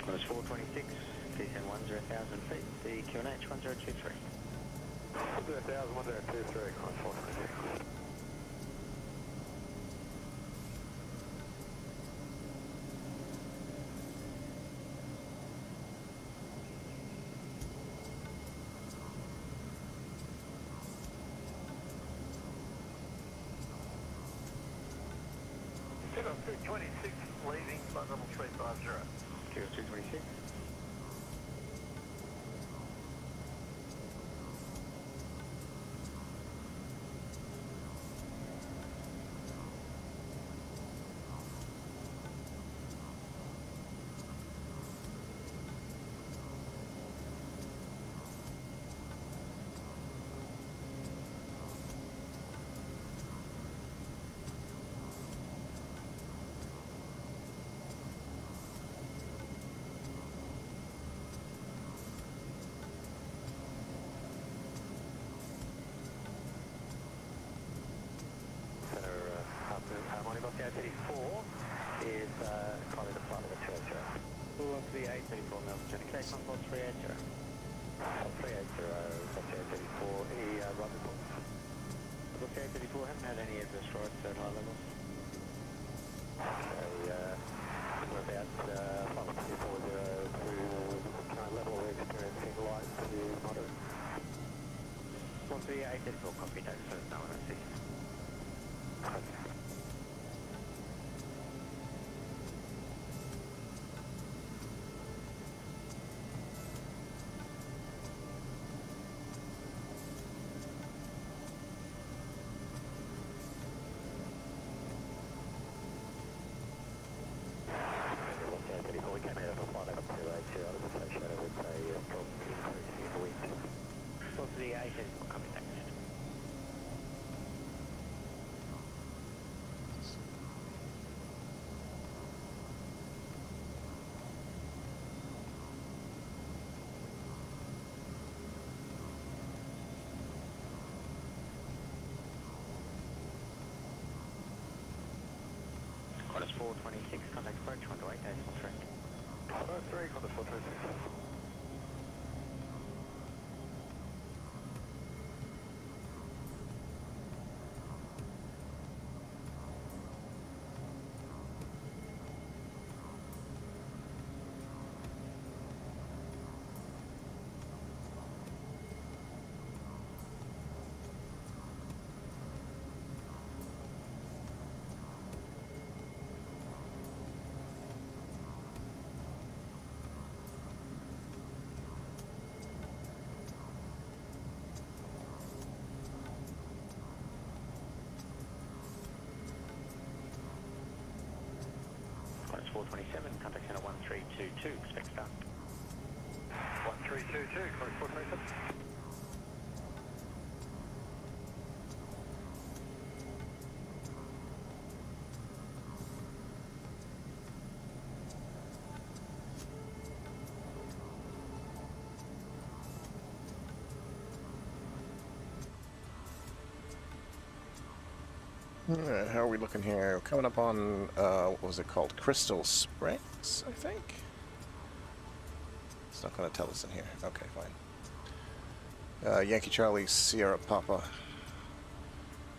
Qantas 426, descend 10,000 feet, the QNH 1023. 10,000, 1023, Qantas 426. Seagulls 226, leaving flight level 350. Seagulls 226. Harmony Golf 34 is calling the flight level 280. Full on to the 834 Melbourne, okay, Concord 380. 380, Golf 34, any run reports? Golf 834, haven't had any adverse rides at high levels. Okay, we're about flight level 240 to current level we're experiencing light to moderate. On to the 834, copy, don't let us know when I see you. Okay. We came out of a flight level 280, it was associated with a strong increase in wind. On to the 834, copy, thanks. Qantas 426, contact approach, 128, decimal 3. 103, Qantas 426. 2427, contact center 1322, expect start. 1322, 2427. Alright, how are we looking here? Coming up on, what was it called? Crystal Springs, I think? It's not going to tell us in here. Okay, fine. Yankee Charlie, Sierra Papa.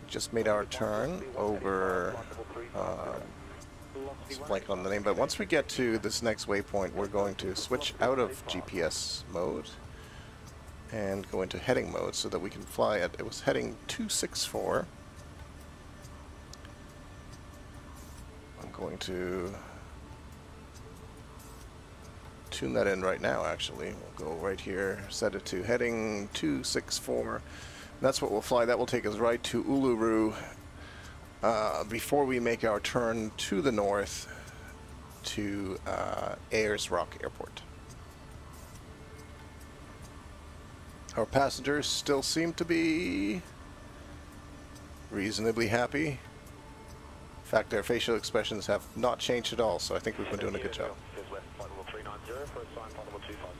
Just made our turn over, just blank on the name, but once we get to this next waypoint, we're going to switch out of GPS mode and go into heading mode so that we can fly at, it was heading 264. Going to tune that in right now, actually. We'll go right here, set it to heading 264. That's what we'll fly. That will take us right to Uluru before we make our turn to the north to Ayers Rock Airport. Our passengers still seem to be reasonably happy. In fact, their facial expressions have not changed at all, so I think we've been doing a good job. Left, flight level 390, first sign, flight level 250.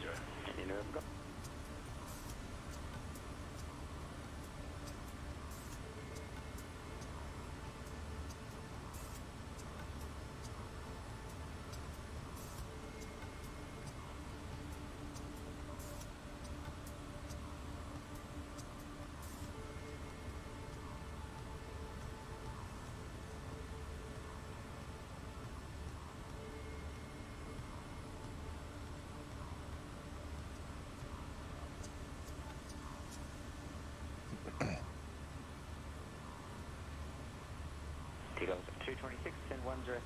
T-Goals 226, send 10,000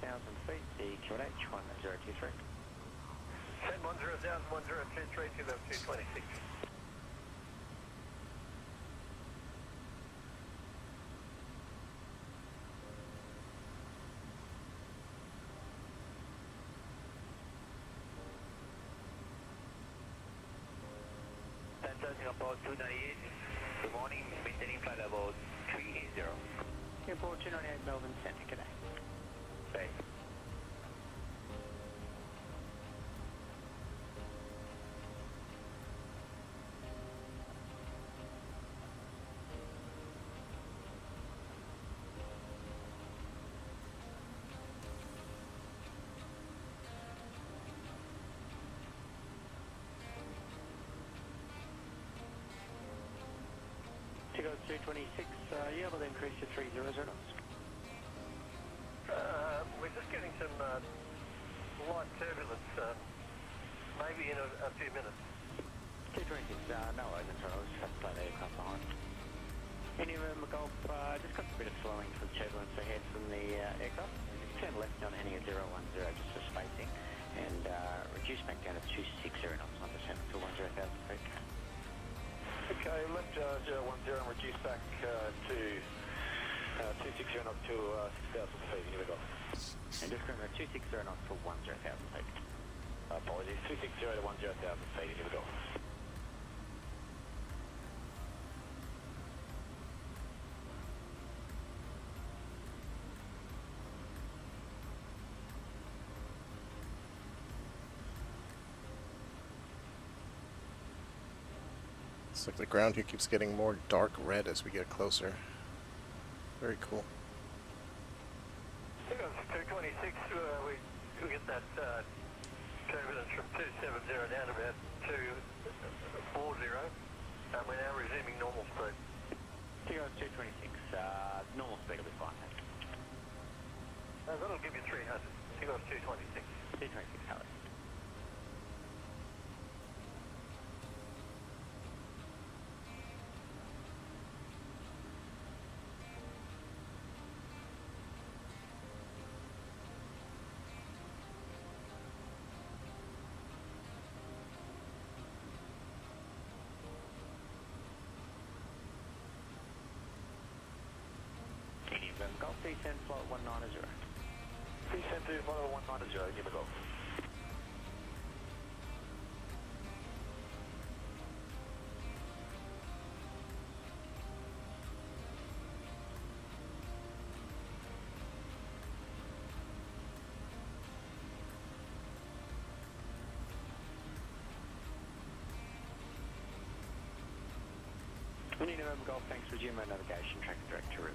feet, the QNH 1023. Send 10,000, 1023 to level 226. Closing about 298. Good morning, maintaining flight level 380. Airport 298 Melbourne Centre, g'day. Bye. T-Goals 226, yeah, we'll increase to 300 knots. We're just getting some light turbulence, maybe in a few minutes. 226, no worries, I'll just have to play the aircraft behind. Any room, Golf, just got a bit of slowing from turbulence ahead from the aircraft. Turn left on heading at 010 just for spacing, and reduce back down to 260 knots on descent to 10,000 feet. Okay, left 010 and reduce back to 260 knots to 6,000 feet. Here we go. And just remember 260 knots for 10,000 feet. Apologies, 260 to 10,000 feet. Here we go. Looks like the ground here keeps getting more dark red as we get closer. Very cool. I think it was 226, we get that turbulence from 270 down to about 240, and we're now resuming normal speed. T-Goals 226, normal speed will be fine. That'll give you 300. T-Goals 226. 226, Harry. Golf descend flight 190. Descend to follow 190, give a go. Winnie November Golf, thanks. Resume our navigation, track and direct to river.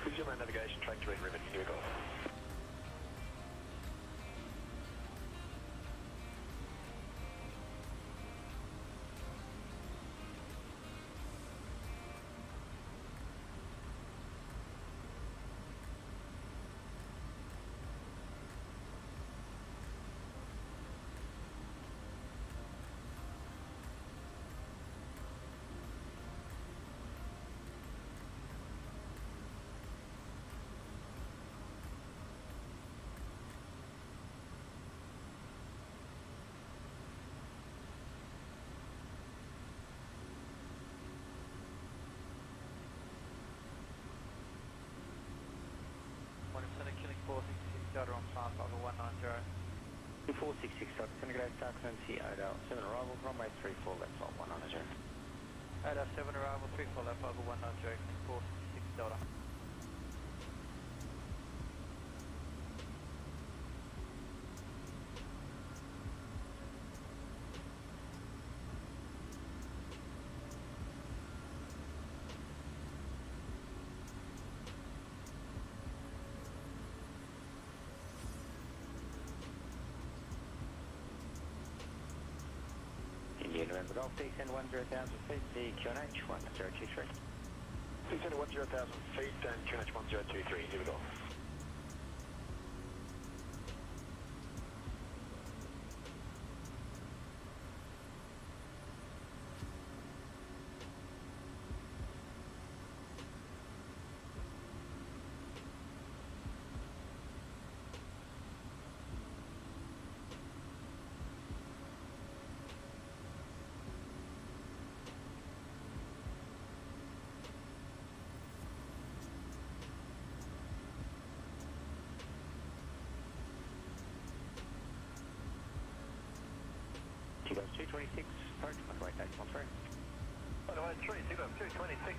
Resume our navigation, track to river, give a go. Delta on fast over 190. 466 Delta, going to go South Clemency, Odell, 7 arrival, runway 34 left on 190. Odell 7 arrival, 34 left over 190, 466 Delta. November Golf, descend 10,000 feet, the QNH 1023. Descend 10,000 feet and QNH 1023, here we go. Goes 226, approach, runway 813. Runway 3, Signal 226.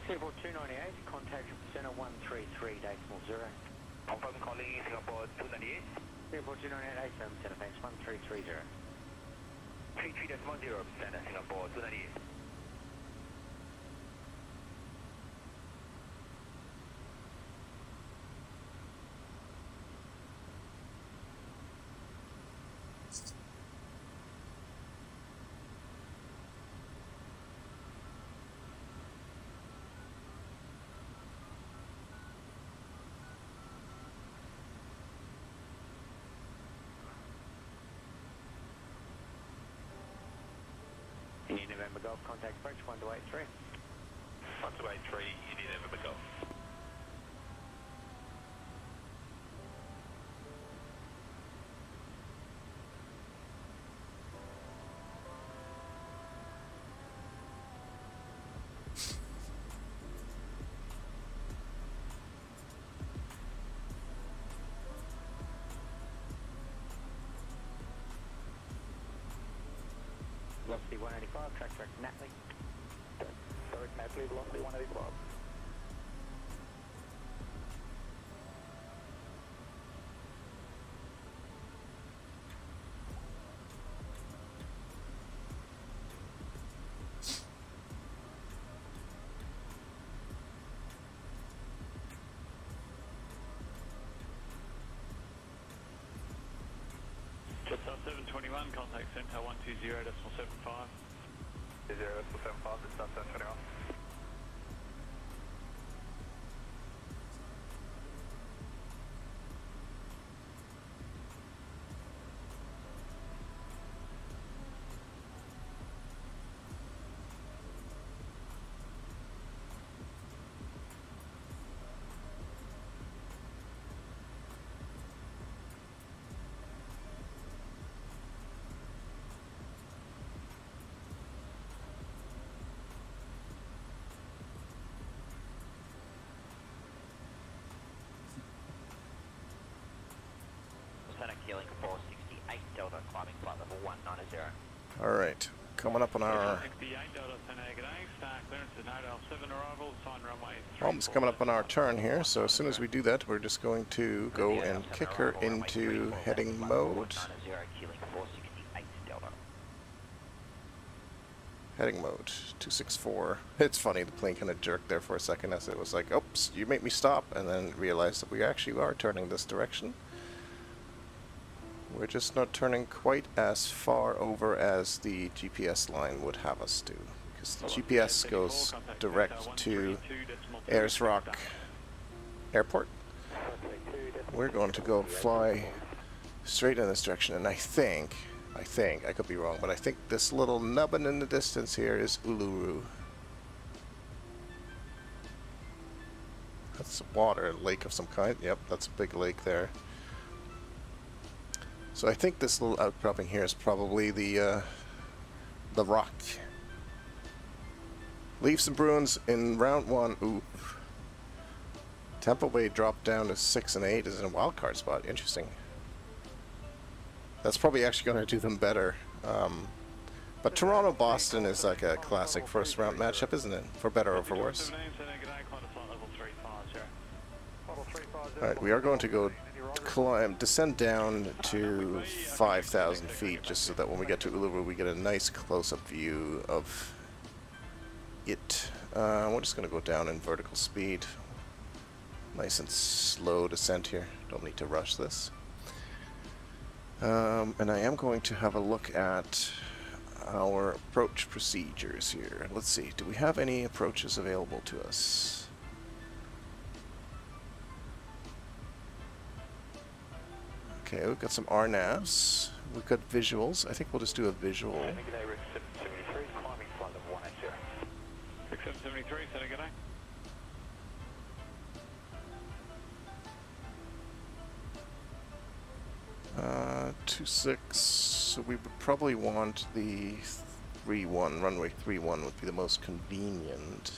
Singapore 298, contact center 133.0. Confirm calling Singapore 298. Singapore 298, ASM center, thanks, 1330. 33.10, center Singapore 298. Indian November Golf, contact approach 1283. 1283, Indian November Golf. Velocity 185, track direct Natley. Direct Natley, velocity 185. Jetstar 721, contact center 120.75. 20.75, this is Jetstar 721. healing 468 Delta, climbing flight level 190. Alright, coming up on our... 68 Delta, good day. Start clearance is Nodal 7 arrival, sign runway 34. Almost coming up on our turn here, so as soon as we do that, we're just going to go and kick her into heading mode. Heading mode, 264. It's funny, the plane kind of jerked there for a second as it was like, oops, you make me stop, and then realized that we actually are turning this direction. We're just not turning quite as far over as the GPS line would have us do, because the GPS goes direct to Ayers Rock Airport. We're going to go fly straight in this direction, and I think, I could be wrong, but I think this little nubbin in the distance here is Uluru. That's water, a lake of some kind. Yep, that's a big lake there. So I think this little outcropping here is probably the rock. Leaves and Bruins in round 1. Ooh. Tampa Bay dropped down to 6 and 8 is in a wild card spot. Interesting. That's probably actually going to do them better. But Toronto-Boston is like a classic first round matchup, isn't it? For better or for worse. Alright, we are going to go descend down to 5,000 feet just so that when we get to Uluru we get a nice close-up view of it. We're just going to go down in vertical speed. Nice and slow descent here. Don't need to rush this. And I am going to have a look at our approach procedures here. Let's see, do we have any approaches available to us? Okay, we've got some RNAVs. We've got visuals. I think we'll just do a visual. 6773, sending good day. 26, so we would probably want the 31, runway 31 would be the most convenient.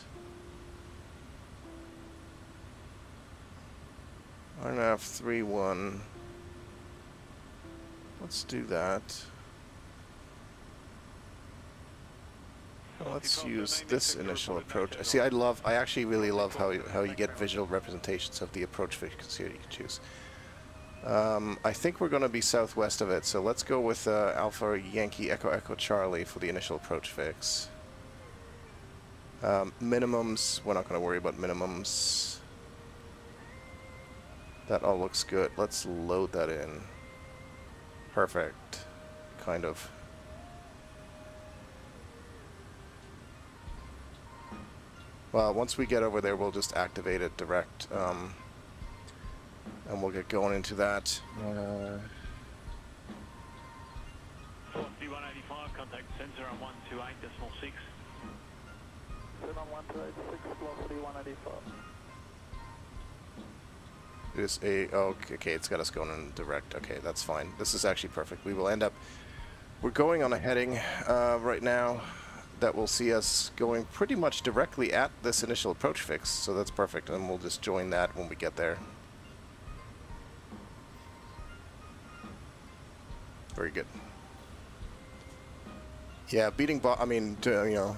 RNAV 31, let's do that. Let's use this initial approach. See, I actually really love how you get visual representations of the approach frequency you can choose. I think we're going to be southwest of it, so let's go with Alpha Yankee Echo Echo Charlie for the initial approach fix. Minimums, we're not going to worry about minimums. That all looks good. Let's load that in. Perfect. Kind of. Well, once we get over there, we'll just activate it direct. And we'll get going into that. 4185, contact sensor on 128.6. Set on 128.6, velocity 185. It is a, oh, okay, it's got us going in direct. Okay, that's fine. This is actually perfect. We will end up, we're going on a heading right now that will see us going pretty much directly at this initial approach fix, so that's perfect, and we'll just join that when we get there. Very good. Yeah, beating I mean, you know,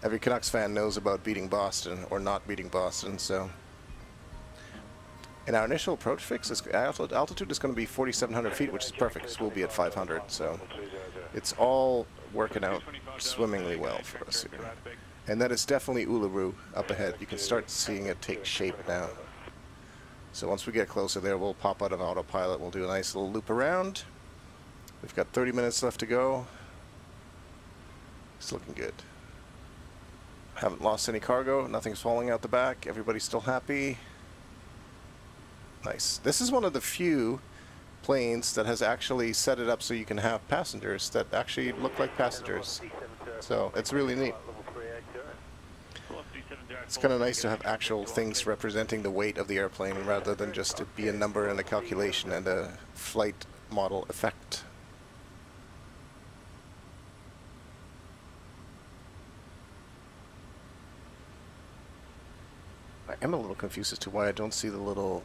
every Canucks fan knows about beating Boston or not beating Boston, so. And our initial approach fix is altitude is going to be 4,700 feet, which is perfect because we'll be at 500. So it's all working out swimmingly well for us here. And that is definitely Uluru up ahead. You can start seeing it take shape now. So once we get closer there, we'll pop out of autopilot. We'll do a nice little loop around. We've got 30 minutes left to go. It's looking good. Haven't lost any cargo. Nothing's falling out the back. Everybody's still happy. Nice. This is one of the few planes that has actually set it up so you can have passengers that actually look like passengers. So it's really neat. It's kind of nice to have actual things representing the weight of the airplane rather than just it be a number and a calculation and a flight model effect. I am a little confused as to why I don't see the little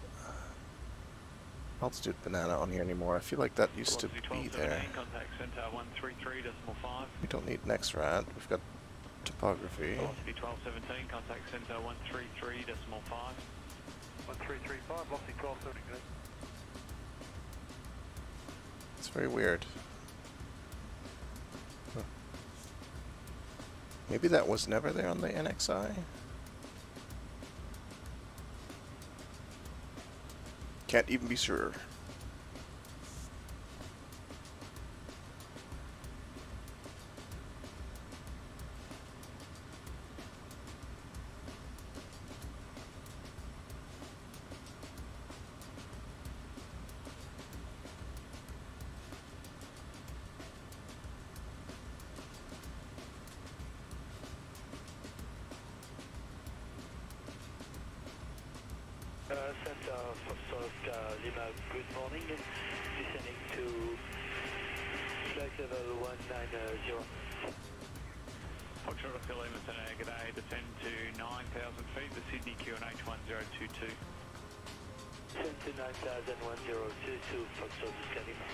altitude banana on here anymore. I feel like that used to be there. Contact center 133.5. We don't need next rat. We've got topography. Velocity 1217, contact center 133.5. 1335, velocity 1270. It's very weird. Huh. Maybe that was never there on the NXI? Can't even be sure. Center Foxtrot Lima, good morning. Descending to flight level 190. Foxtrot Oscar Lima Center, g'day, descend to 9,000 feet, the Sydney QNH 1022. Descend to 9,1022, Foxtrot Oscar Lima.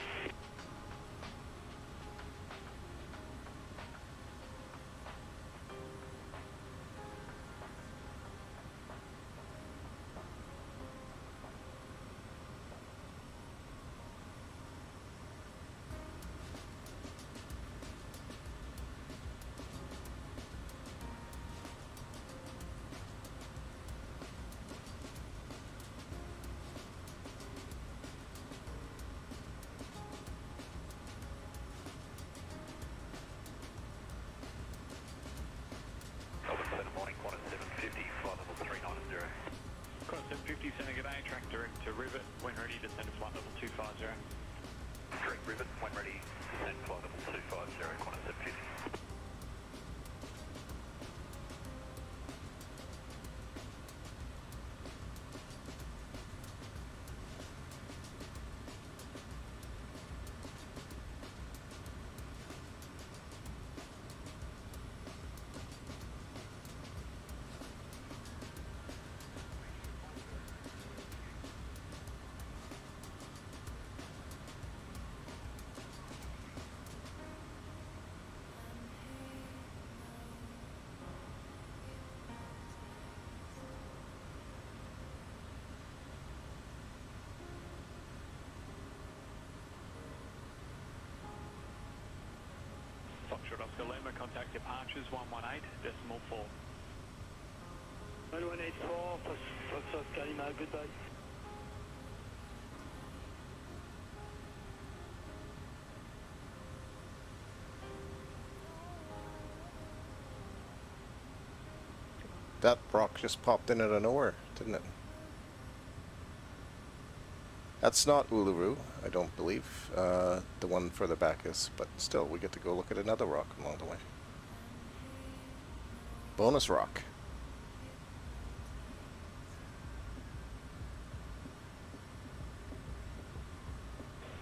Cross 750, center, g'day, track direct to Rivet, when ready, descend to flight level 250. Direct Rivet, when ready, descend flight level 250, Qantas 750. Foxtrot Oscar Lima, contact departures 118.4. 1184, Foxtrot Oscar Lima, goodbye. That rock just popped in out of nowhere, didn't it? That's not Uluru, I don't believe. The one further back is, but still, we get to go look at another rock along the way. Bonus rock.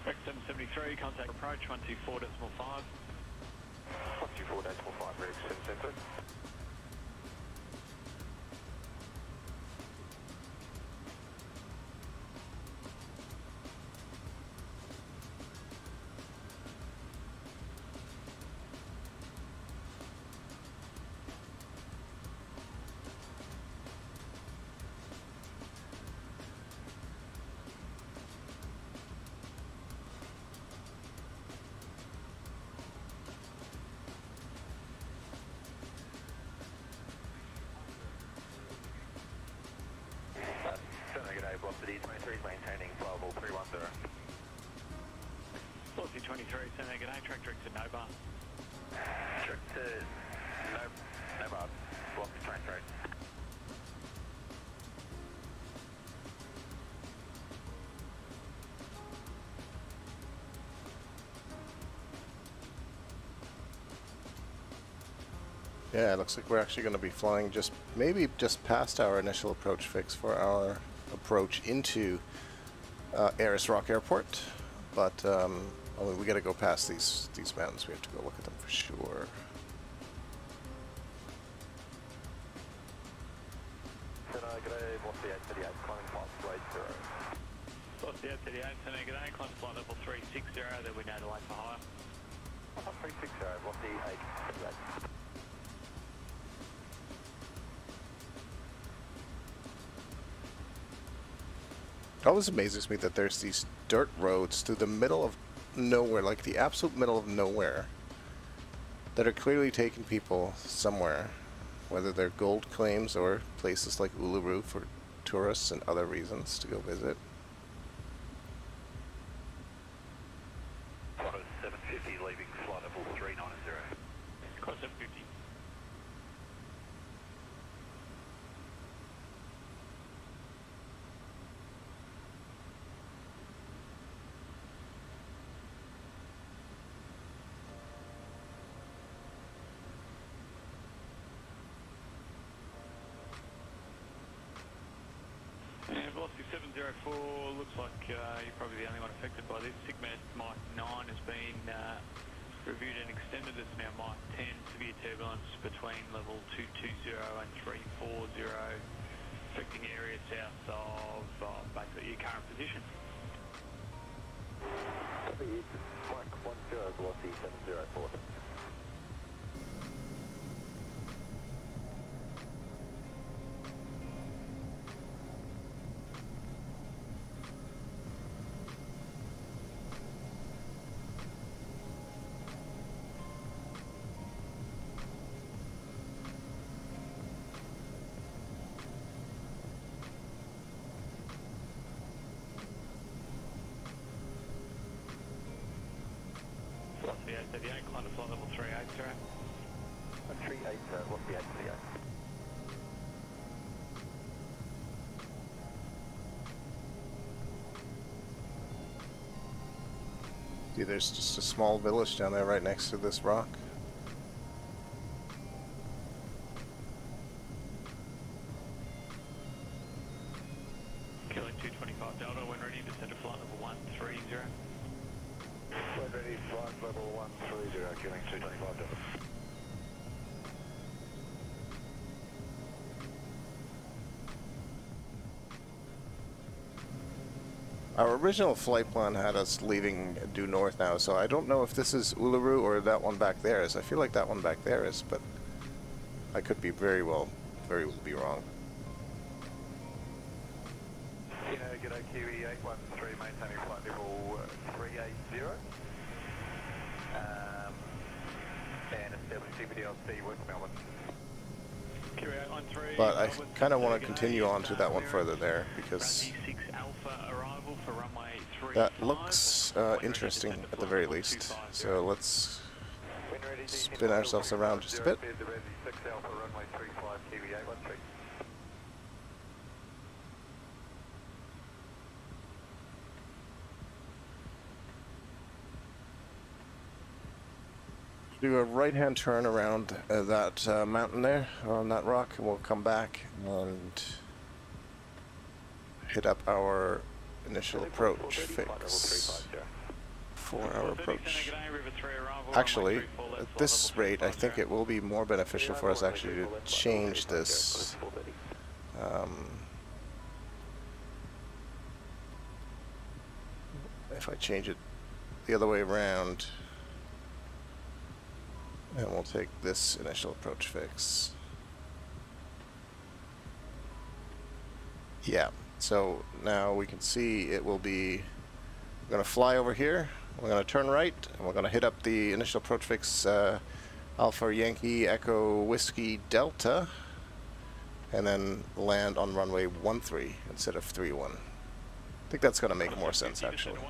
Rex 773, contact approach 124.5. 124.5, Rex 773. Velocity 23 is maintaining flyable 310. Velocity 23, center, g'day, track direct to Nobar. Direct to Nobar, velocity 23. Yeah, it looks like we're actually going to be flying maybe just past our initial approach fix for our approach into Ayers Rock Airport, but we got to go past these mountains. We have to go look at them for sure. Velocity 838, climbing past 80. Velocity 38, so g'day, climb flight level 360, that we know the lake for higher. 360, what's the 8? It always amazes me that there's these dirt roads through the middle of nowhere, like the absolute middle of nowhere, that are clearly taking people somewhere, whether they're gold claims or places like Uluru for tourists and other reasons to go visit. 750, leaving flight level 390. Cross 750. Velocity 704, looks like you're probably the only one affected by this. Sigmet Mach 9 has been reviewed and extended. It's now Mach 10, severe turbulence between level 220 and 340, affecting areas south of basically your current position. Copy, Mach 10, velocity 704. Velocity 838, climb to flight level 380. 38, velocity 838. See, there's just a small village down there right next to this rock. Kilo 225 Delta, when ready, descend to flight level 130. Flight ready, flight level 130, killing 225 Delta. Our original flight plan had us leaving due north now, so I don't know if this is Uluru or that one back there is. I feel like that one back there is, but I could be very well be wrong. G'day Kiwi 813, maintaining flight level 380. And establishing VDLC West Melbourne. Kiwi 813. But I kind of want to continue on to that one further there, because that looks interesting at the very least. So let's spin ourselves around just a bit. Do a right-hand turn around that mountain there, on that rock, and we'll come back and hit up our initial approach fix for our approach. Actually, at this rate, I think it will be more beneficial for us actually to change this. If I change it the other way around, and we'll take this initial approach fix. Yeah, so now we can see it will be, we're going to fly over here, we're going to turn right, and we're going to hit up the initial approach fix Alpha Yankee Echo Whiskey Delta, and then land on runway 13 instead of 31. I think that's going to make more sense actually. 10,000,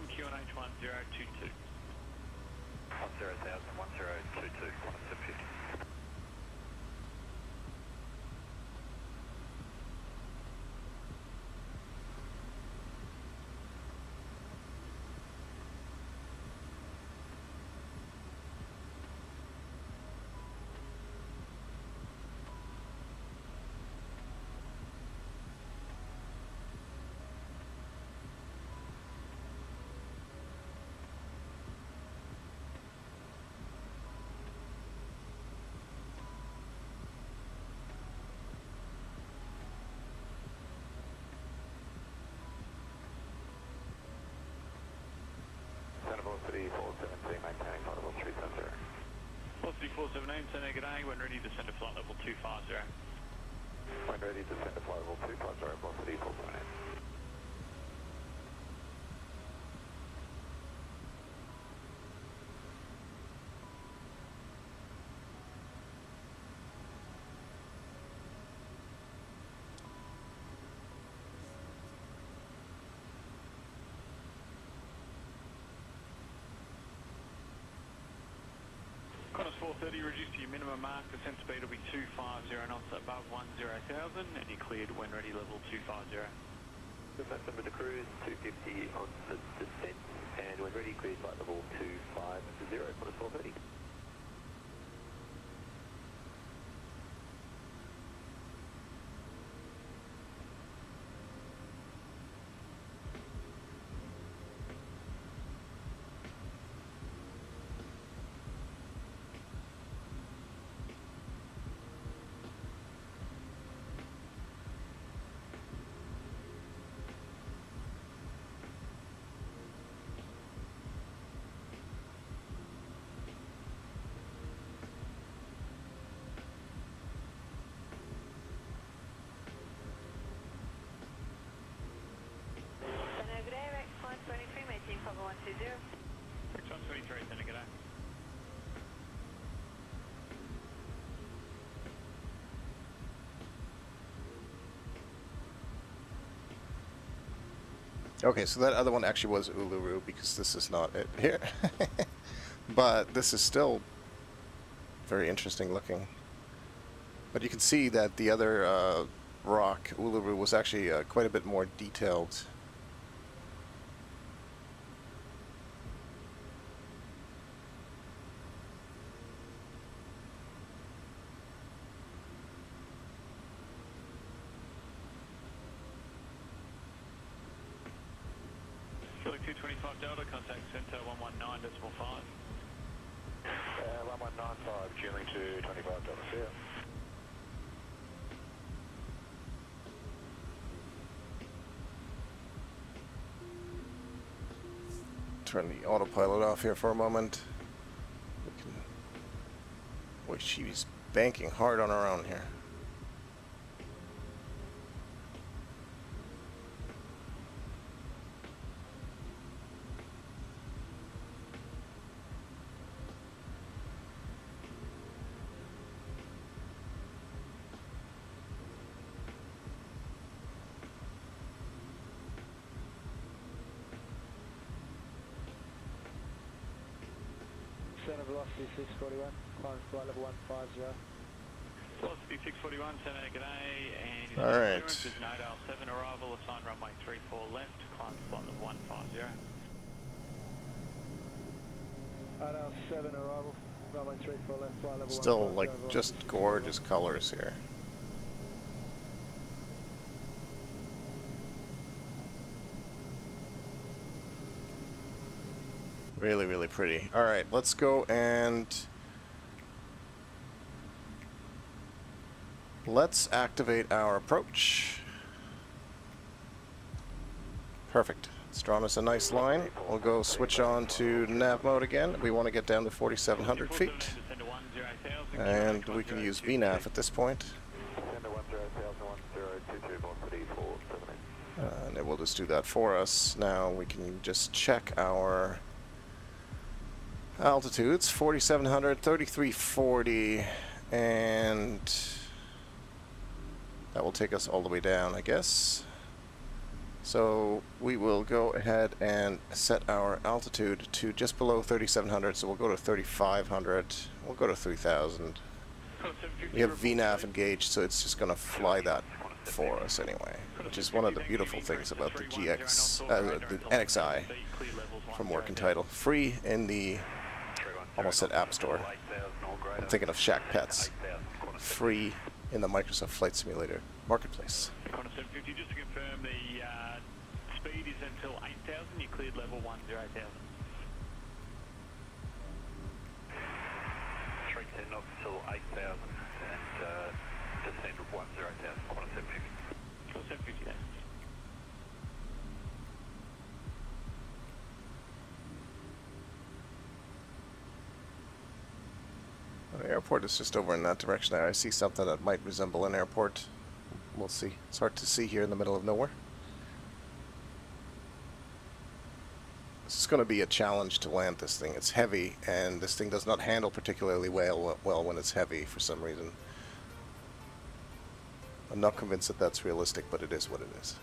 QNH 1022. 10,000, 1022, 150. Velocity 417, maintaining flight level 370. Velocity 417, Santa G'day, when ready, descend to flight level 250. When ready, descend to flight level 250, velocity 417. Qantas 430, reduced to your minimum mark, descent speed will be 250 knots above 10,000, and you're cleared when ready, level 250. Good number to cruise, 250 on the descent, and when ready, clear flight level 250, Qantas 430. Rex 123, Santa G'day. Okay, so that other one actually was Uluru, because this is not it here. But this is still very interesting looking. But you can see that the other rock, Uluru, was actually quite a bit more detailed. Philly 225 Delta, contact Centre 119.5. 1195, Geeling to 25 Delta, see ya. Turn the autopilot off here for a moment. We can... Boy, she's banking hard on her own here. Center velocity 641, climb flight level 150. Velocity 641, Santa G'day, and All right. clearance is Nodale 7 arrival, assigned runway 34 left, climb flight level 150. Adele 7 arrival, runway 34 left, flight level 150. Still like just gorgeous colors here. Really, really pretty. All right, let's go and let's activate our approach. Perfect. It's drawn us a nice line. We'll go switch on to nav mode again. We want to get down to 4,700 feet. And we can use VNAV at this point. And it will just do that for us. Now we can just check our altitudes, 4,700, 3,340, and that will take us all the way down, I guess. So we will go ahead and set our altitude to just below 3,700, so we'll go to 3,500, we'll go to 3,000. We have VNAV engaged, so it's just going to fly that for us anyway, which is one of the beautiful things about the the NXI from Work and Title. Free in the, almost said App Store, I'm thinking of Shack Pets. Free in the Microsoft Flight Simulator Marketplace. Qantas 750, just to confirm, the speed is until 8,000, you cleared level 10,000. 310 knots till 8,000 and descend of 10,000, Qantas 750. Qantas 750 there. airport is just over in that direction there. I see something that might resemble an airport. We'll see. It's hard to see here in the middle of nowhere. This is going to be a challenge to land this thing. It's heavy, and this thing does not handle particularly well when it's heavy for some reason. I'm not convinced that that's realistic, but it is what it is.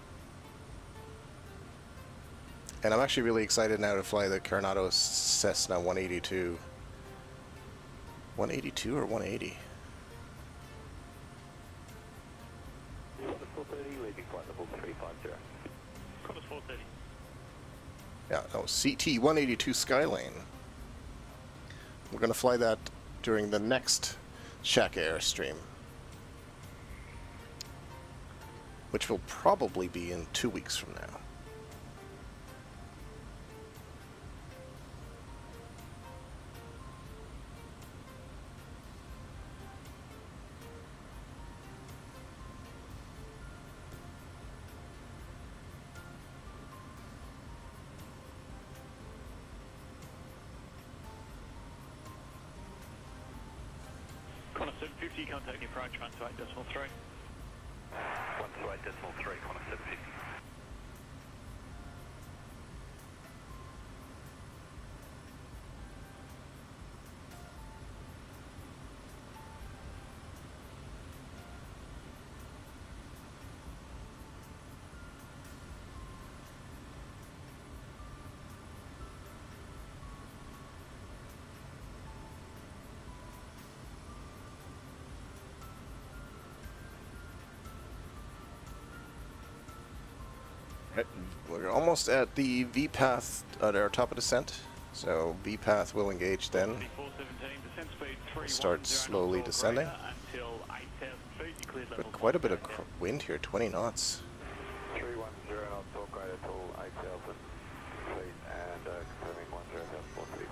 And I'm actually really excited now to fly the Coronado Cessna 182. 182 or 180? 430, leaving flight level 350. Compass 430. Yeah, no, CT 182 Skylane. We're going to fly that during the next Shack Air stream, which will probably be in 2 weeks from now. Connor 750, contact your approach 128.3. 128.3, Connor 750. Right. We're almost at the V path at our top of descent, so V path will engage then. We'll start slowly descending. But quite a bit of wind here, 20 knots. 310 knots, all greater till 8,000 feet, and confirming 10,000 feet.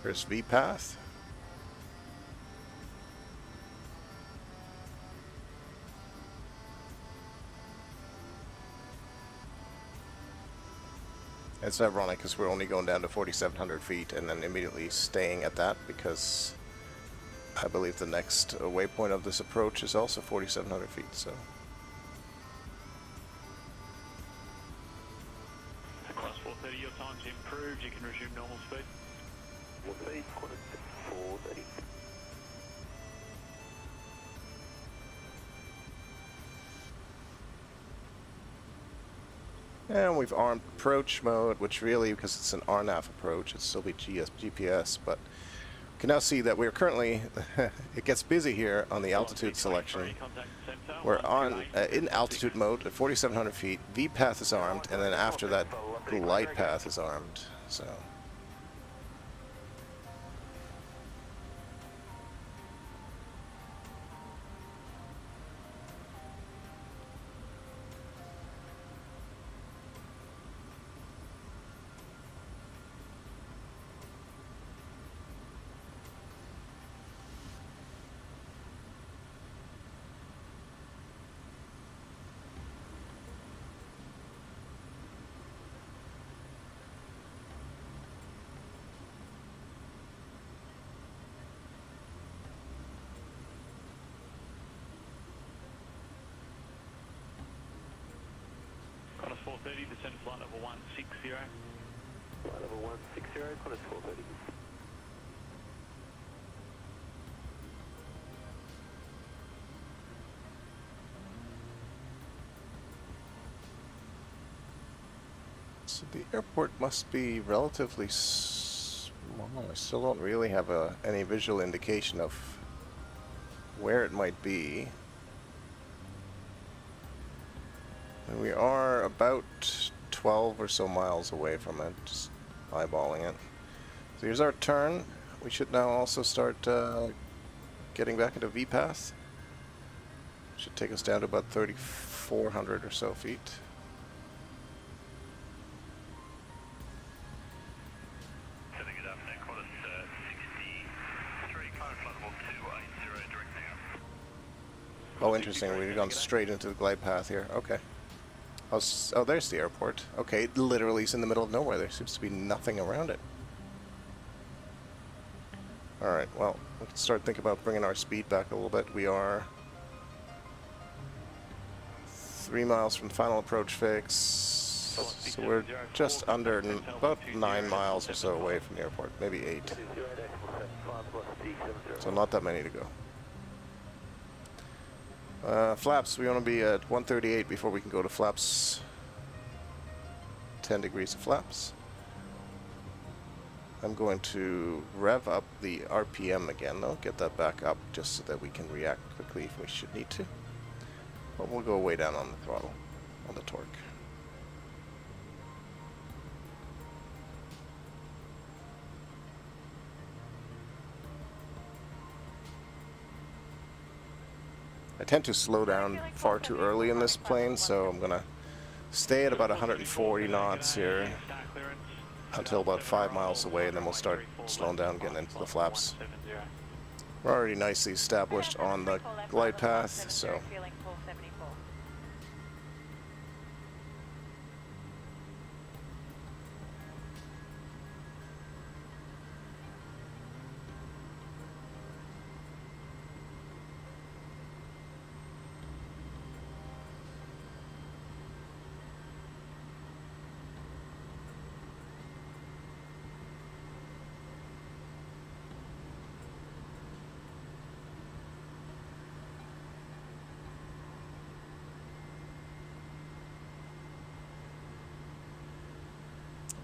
Here's V path. It's ironic because we're only going down to 4,700 feet and then immediately staying at that, because I believe the next waypoint of this approach is also 4,700 feet. So. Across 430, your time's improved. You can resume normal speed. We'll see, quarter 430. And we've armed approach mode, which really, because it's an RNAV approach, it'd still be GPS, but we can now see that we're currently, it gets busy here on the altitude selection. We're on in altitude mode at 4,700 feet, V path is armed, and then after that, glide path is armed, so. Qantas 430, descend flight level 160. Flight level 160, Qantas 430. So the airport must be relatively small. I still don't really have any visual indication of where it might be. And we are about 12 or so miles away from it, just eyeballing it. So here's our turn. We should now also start getting back into V-path. Should take us down to about 3,400 or so feet. Good afternoon, Qantas Oh, interesting. We've gone straight into the glide path here. Okay. Oh, there's the airport. Okay, it literally is in the middle of nowhere. There seems to be nothing around it. Alright, well, we can start thinking about bringing our speed back a little bit. We are 3 miles from final approach fix. So we're just under, about 9 miles or so away from the airport. Maybe 8. So not that many to go. Flaps, we want to be at 138 before we can go to flaps. 10 degrees of flaps. I'm going to rev up the RPM again though, get that back up just so that we can react quickly if we should need to. But we'll go way down on the throttle, on the torque. I tend to slow down far too early in this plane, so I'm going to stay at about 140 knots here until about 5 miles away, and then we'll start slowing down, getting into the flaps. We're already nicely established on the glide path, so...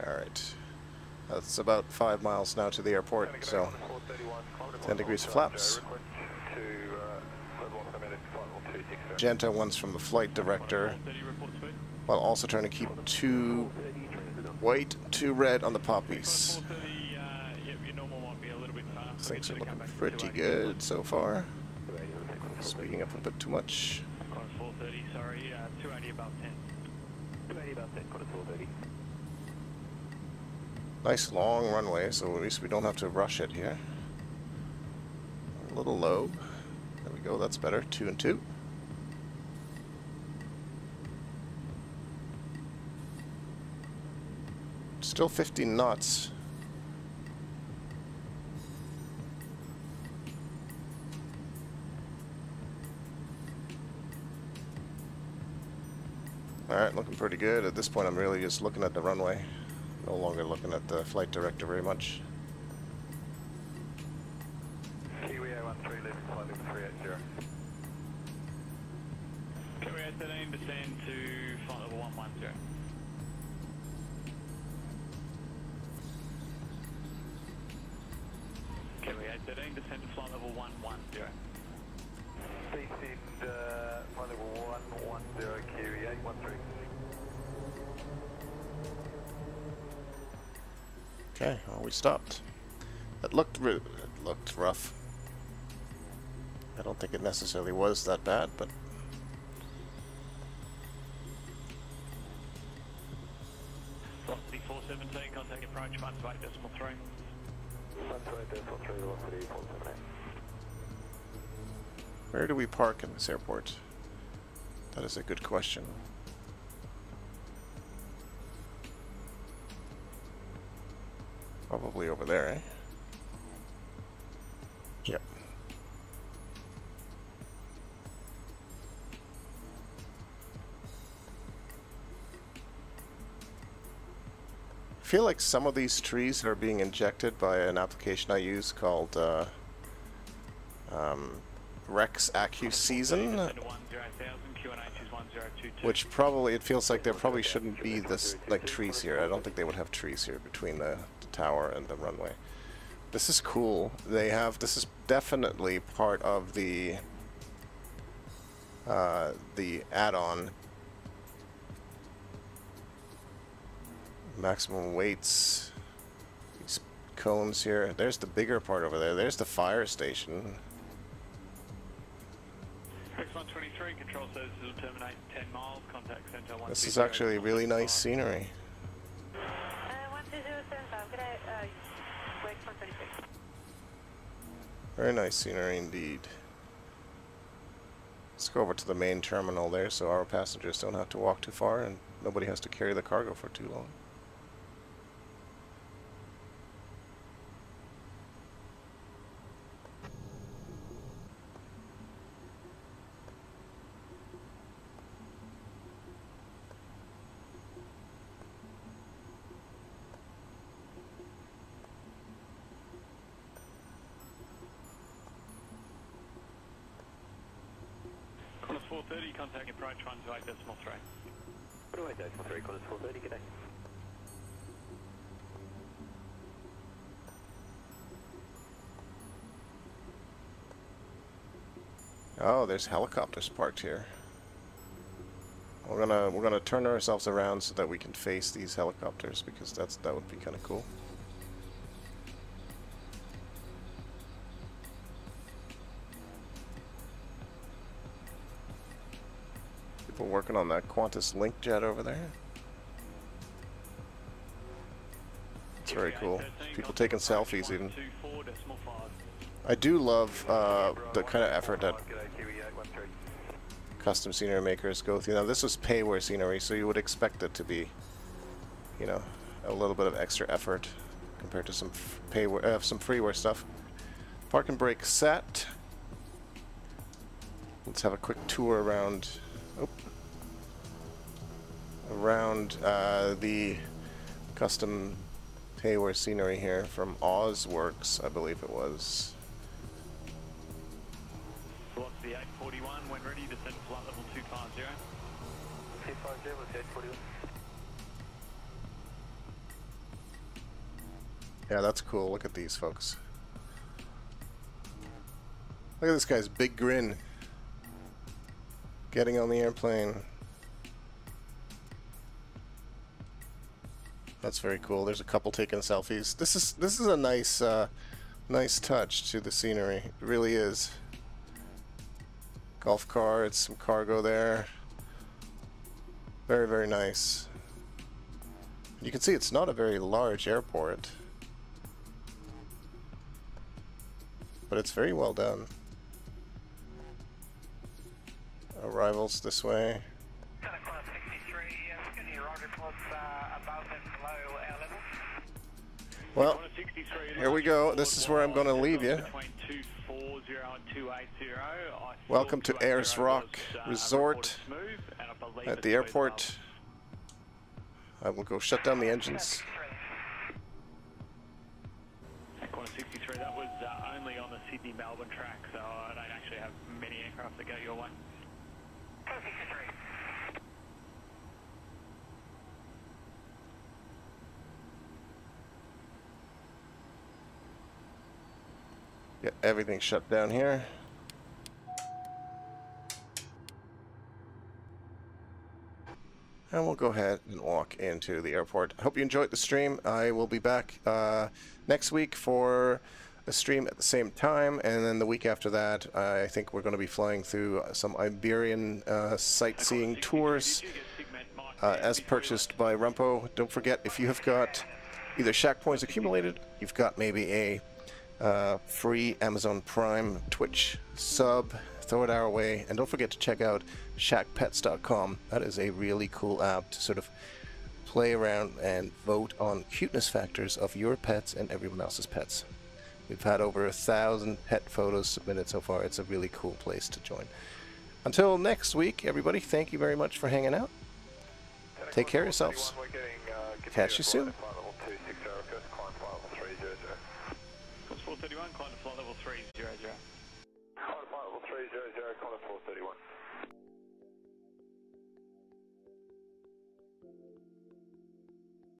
Alright, that's about 5 miles now to the airport, so 10 degrees of flaps. Magenta ones from the flight director, while also trying to keep 2 white, 2 red on the poppies. Things are looking pretty good so far. Speeding up a bit too much. 430, sorry, 280 about 10. 280 about 10, quarter 430. Nice long runway, so at least we don't have to rush it here. A little low. There we go, that's better. 2 and 2. Still 15 knots. Alright, looking pretty good. At this point I'm really just looking at the runway. No longer looking at the flight director very much. Kiwi A13, leaving flight level 380. Kiwi A13, descend to flight level 110. Kiwi A13, descend to flight level 110. Descend flight level 110, Kiwi 813. Okay, well, we stopped. It looked rough. I don't think it necessarily was that bad, but... Velocity 417, contact approach, 128.3. 128.3, velocity 417. Where do we park in this airport? That is a good question. Probably over there, eh? Yep. I feel like some of these trees are being injected by an application I use called Rex AccuSeason, which probably, it feels like there probably shouldn't be this, like, trees here. I don't think they would have trees here between the tower and the runway. This is cool. They have, this is definitely part of the add-on. Maximum weights, these cones here. There's the bigger part over there. There's the fire station. X123, control services will terminate 10 miles, contact center 120. This is actually really nice scenery. 12075, good day, wait 126. Very nice scenery indeed. Let's go over to the main terminal there so our passengers don't have to walk too far and nobody has to carry the cargo for too long. Qantas 430, contact approach 128.3. What do I do for 3 Qantas 430, g'day? Oh, there's helicopters parked here. We're gonna turn ourselves around so that we can face these helicopters because that would be kind of cool. People working on that Qantas Link jet over there. It's very cool. People taking selfies even. I do love the kind of effort that custom scenery makers go through. Now this was payware scenery, so you would expect it to be, you know, a little bit of extra effort compared to some payware, some freeware stuff. Park and brake set. Let's have a quick tour around. Around the custom payware scenery here from OzWorks, I believe it was. Velocity 841, when ready, descend flight level 250. 250, what's 841? Yeah, that's cool. Look at these folks. Look at this guy's big grin. Getting on the airplane. That's very cool. There's a couple taking selfies. This is a nice nice touch to the scenery. It really is. Golf cart, some cargo there. Very, very nice. You can see it's not a very large airport, but it's very well done. Arrivals this way. Well, here we go. This is where I'm going to leave you. Welcome to Ayers Rock Resort at the airport. I will go shut down the engines. Qantas 63, that was only on the Sydney-Melbourne track, so I don't actually have many aircraft that go your way. Get everything shut down here. And we'll go ahead and walk into the airport. I hope you enjoyed the stream. I will be back next week for a stream at the same time, and then the week after that I think we're going to be flying through some Iberian sightseeing tours as purchased by Rumpo. Don't forget, if you have got either Shack points accumulated, you've got maybe a free Amazon Prime Twitch sub, throw it our way, and don't forget to check out shackpets.com. That is a really cool app to sort of play around and vote on cuteness factors of your pets and everyone else's pets. We've had over 1,000 pet photos submitted so far. It's a really cool place to join. Until next week, everybody, thank you very much for hanging out. Take care of yourselves. Catch you soon.